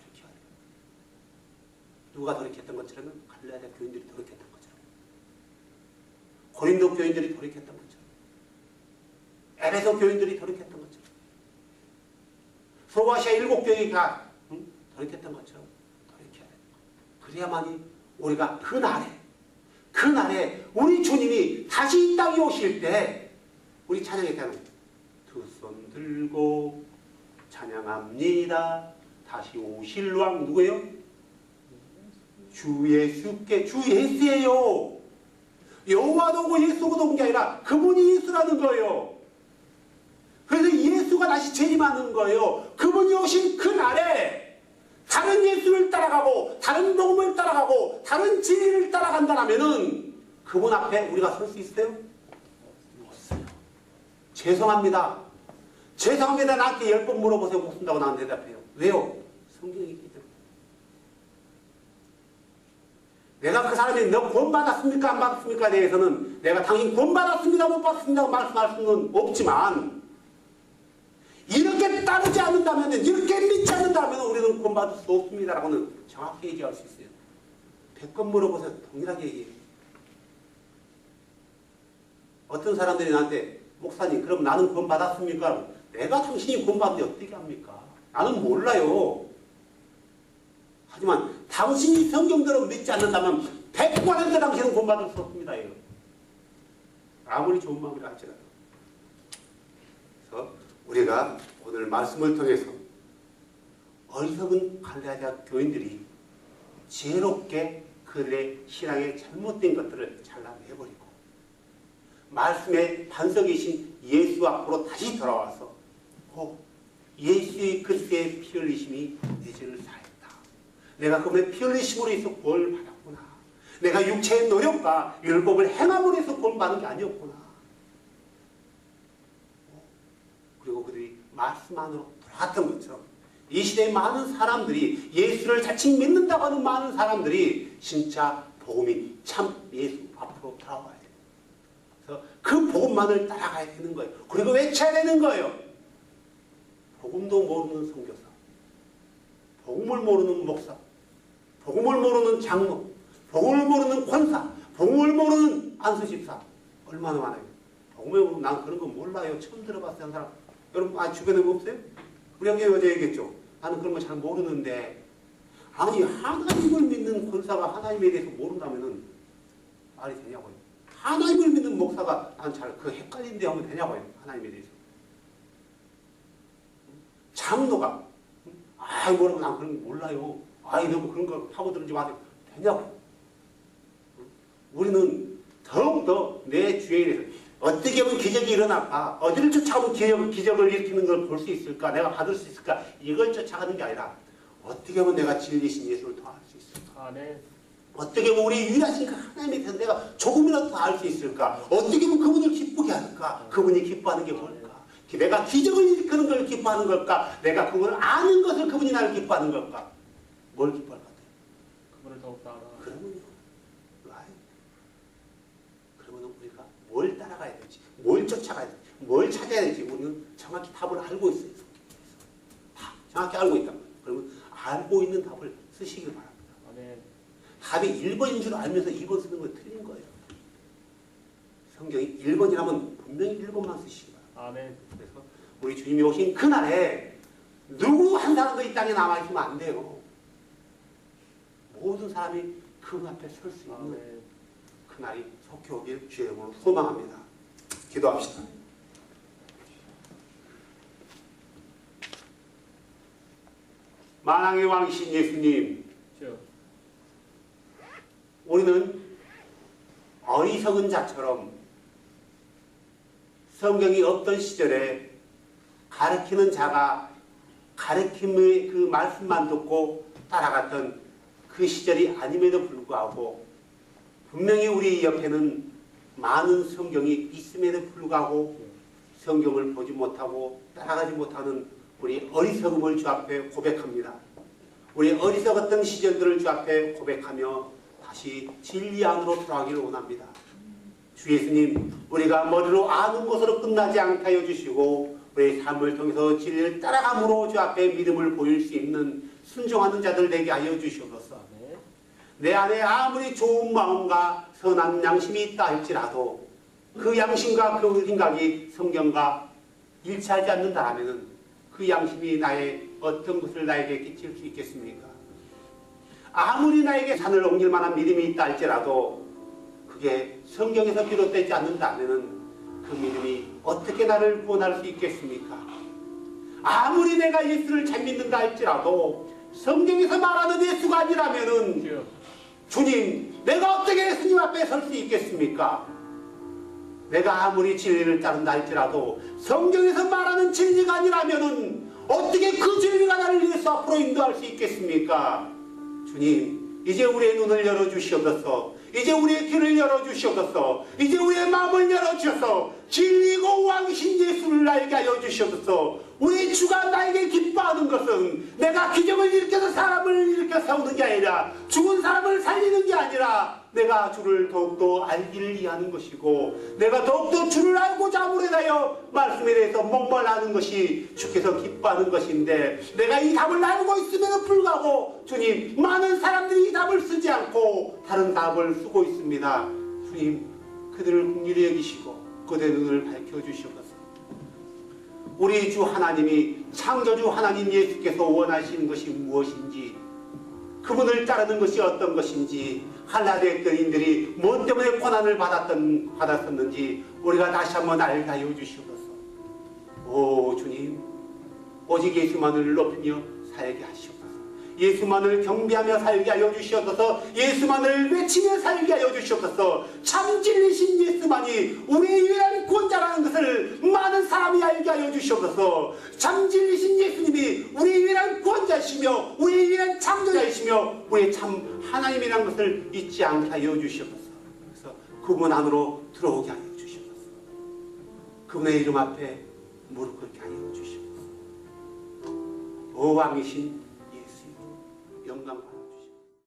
돌이켜야 돼요. 누가 돌이켰던 것처럼 갈라디아 교인들이 돌이켰던 것처럼, 고린도 교인들이 돌이켰던 것처럼, 에베소 교인들이 돌이켰던 것처럼, 소아시아 7교회가 돌이켰던 것처럼 돌이켜야 돼요. 그래야만이 우리가 그날에 우리 주님이 다시 이 땅에 오실 때 우리 찬양의 때는 두 손 들고 찬양합니다. 다시 오실 왕 누구예요? 주 예수께, 주 예수예요. 여호와도 오고 예수가 온 게 아니라 그분이 예수라는 거예요. 그래서 예수가 다시 재림하는 거예요. 그분이 오신 그날에 다른 예수를 따라가고 다른 복음을 따라가고 다른 진리를 따라간다면은 그분 앞에 우리가 설 수 있어요? 없어요. 죄송합니다. 나한테 10번 물어보세요. 못 쓴다고 나한테 대답해요. 왜요? 성경이 있기 때문에. 내가 그 사람이 너 구원 받았습니까? 안 받았습니까? 대해서는 내가 당신 구원 받았습니다. 못 받았습니다. 말씀할 수는 없지만 이렇게 따르지 않는다면, 이렇게 믿지 않는다면 우리는 구원받을 수 없습니다라고는 정확히 얘기할 수 있어요. 100번 물어보세요. 동일하게 얘기해요. 어떤 사람들이 나한테 목사님 그럼 나는 구원받았습니까? 내가 당신이 구원받는데 어떻게 합니까? 나는 몰라요. 하지만 당신이 성경대로 믿지 않는다면 100% 당신은 구원받을 수 없습니다. 이거. 아무리 좋은 마음이라 할지라도. 그래서 우리가 오늘 말씀을 통해서 어리석은 갈라디아 교인들이 지혜롭게 그들의 신앙의 잘못된 것들을 잘라내버리고 말씀의 반석이신 예수 앞으로 다시 돌아와서 예수의 그리스도의 피 흘리심이 내 죄를 사했다. 내가 그분의 피 흘리심으로 해서 구원을 받았구나. 내가 육체의 노력과 율법을 행함으로 해서 구원 받은 게 아니었구나. 그리고 그들이 말씀 안으로 돌아갔던 것처럼 이 시대의 많은 사람들이 예수를 자칫 믿는다고 하는 많은 사람들이 진짜 복음이 참 예수 앞으로 돌아와야 돼요. 그래서 그 복음만을 따라가야 되는 거예요. 그리고 외쳐야 되는 거예요. 복음도 모르는 선교사, 복음을 모르는 목사, 복음을 모르는 장로, 복음을 모르는 권사, 복음을 모르는 안수집사 얼마나 많아요. 복음을 모르는 난 그런 거 몰라요. 처음 들어봤어요. 하는 사람 여러분 주변에 없어요? 우리 형제 여자이겠죠. 나는 그런 거 잘 모르는데 아니 하나님을 믿는 권사가 하나님에 대해서 모른다면은 말이 되냐고요. 하나님을 믿는 목사가 난 잘 그 헷갈린데 하면 되냐고요. 하나님에 대해서. 장로가 모르고 난 그런 거 몰라요. 너무 그런 거 파고들지 마세요. 되냐고. 우리는 더욱더 내 주에 대해서 어떻게 하면 기적이 일어날까? 어디를 쫓아가면 기적을 일으키는 걸 볼 수 있을까? 내가 받을 수 있을까? 이걸 쫓아가는 게 아니라 어떻게 하면 내가 진리신 예수를 더 알 수 있을까? 네. 어떻게 하면 우리 유일하신 그 하나님에 대해서 내가 조금이라도 더 알 수 있을까? 어떻게 하면 그분을 기쁘게 할까? 그분이 기뻐하는 게 뭘까? 내가 기적을 일으키는 걸 기뻐하는 걸까? 내가 그분을 아는 것을 그분이 나를 기뻐하는 걸까? 뭘 기뻐할 것 같아요? 그분을 더욱 알아. 그러면요. 그러면 우리가 뭘 따라가야 될지, 뭘 쫓아가야 될지, 뭘 찾아야 될지 우리는 정확히 답을 알고 있어요. 다 정확히 알고 있다. 그러면 알고 있는 답을 쓰시길 바랍니다. 네. 답이 1번인 줄 알면서 2번 쓰는 건 틀린 거예요. 성경이 1번이라면 분명히 1번만 쓰시기 바랍니다. 네. 그래서 우리 주님이 오신 그날에 누구 한 사람도 이 땅에 남아있으면 안 돼요. 모든 사람이 그 앞에 설 수 있는 그날이 속히 오길 주의 이름으로 소망합니다. 기도합시다. 만왕의 왕이신 예수님, 주여. 우리는 어리석은 자처럼 성경이 없던 시절에 가르치는 자가 가르침의 그 말씀만 듣고 따라갔던 그 시절이 아님에도 불구하고 분명히 우리 옆에는 많은 성경이 있음에도 불구하고 성경을 보지 못하고 따라가지 못하는 우리 어리석음을 주 앞에 고백합니다. 우리 어리석었던 시절들을 주 앞에 고백하며 다시 진리 안으로 돌아가기를 원합니다. 주 예수님, 우리가 머리로 아는 것으로 끝나지 않게 하여 주시고 우리의 삶을 통해서 진리를 따라감으로 주 앞에 믿음을 보일 수 있는 순종하는 자들 되게 하여 주시옵소서. 내 안에 아무리 좋은 마음과 선한 양심이 있다 할지라도 그 양심과 그 생각이 성경과 일치하지 않는다면 그 양심이 나의 어떤 것을 나에게 끼칠 수 있겠습니까? 아무리 나에게 산을 옮길 만한 믿음이 있다 할지라도 그게 성경에서 비롯되지 않는다면 그 믿음이 어떻게 나를 구원할 수 있겠습니까? 아무리 내가 예수를 잘 믿는다 할지라도 성경에서 말하는 예수가 아니라면은 주님, 내가 어떻게 예수님 앞에 설 수 있겠습니까? 내가 아무리 진리를 따른다 할지라도 성경에서 말하는 진리가 아니라면은 어떻게 그 진리가 나를 예수 앞으로 인도할 수 있겠습니까? 주님, 이제 우리의 눈을 열어주시옵소서. 이제 우리의 귀를 열어주시옵소서. 이제 우리의 마음을 열어주셔서 진리고 왕이신 예수를 나에게 하여 주시옵소서. 우리 주가 나에게 기뻐하는 것은 내가 기적을 일으켜서 사람을 일으켜 세우는 게 아니라 죽은 사람을 살리는 게 아니라 내가 주를 더욱더 알기를 위하는 것이고 내가 더욱더 주를 알고자 함으로 인하여 말씀에 대해서 목말라하는 것이 주께서 기뻐하는 것인데 내가 이 답을 알고 있음에도 불구하고 주님, 많은 사람들이 이 답을 쓰지 않고 다른 답을 쓰고 있습니다. 주님, 그들을 긍휼히 여기시고 그들의 눈을 밝혀주시옵소서. 우리 주 하나님이 창조주 하나님 예수께서 원하시는 것이 무엇인지, 그분을 따르는 것이 어떤 것인지, 갈라디아 교인들이 뭐 때문에 고난을 받았었는지 우리가 다시 한번 알게 하여 주시옵소서. 오 주님, 오직 예수만을 높이며 살게 하시옵소서. 예수만을 경배하며 살게 하여 주시옵소서. 예수만을 외치며 살게 하여 주시옵소서. 참 진리신 예수만이 우리의 유일한 구원자라는 것을 많은 사람이 알게 하여 주시옵소서. 참 진리신 예수님이 우리의 유일한 구원자이시며 우리의 유일한 창조자이시며 우리의 참 하나님이라는 것을 잊지 않게 하여 주시옵소서. 그래서 그분 안으로 들어오게 하여 주시옵소서. 그분의 이름 앞에 무릎 꿇게 하여 주시옵소서. 오 왕이신 영광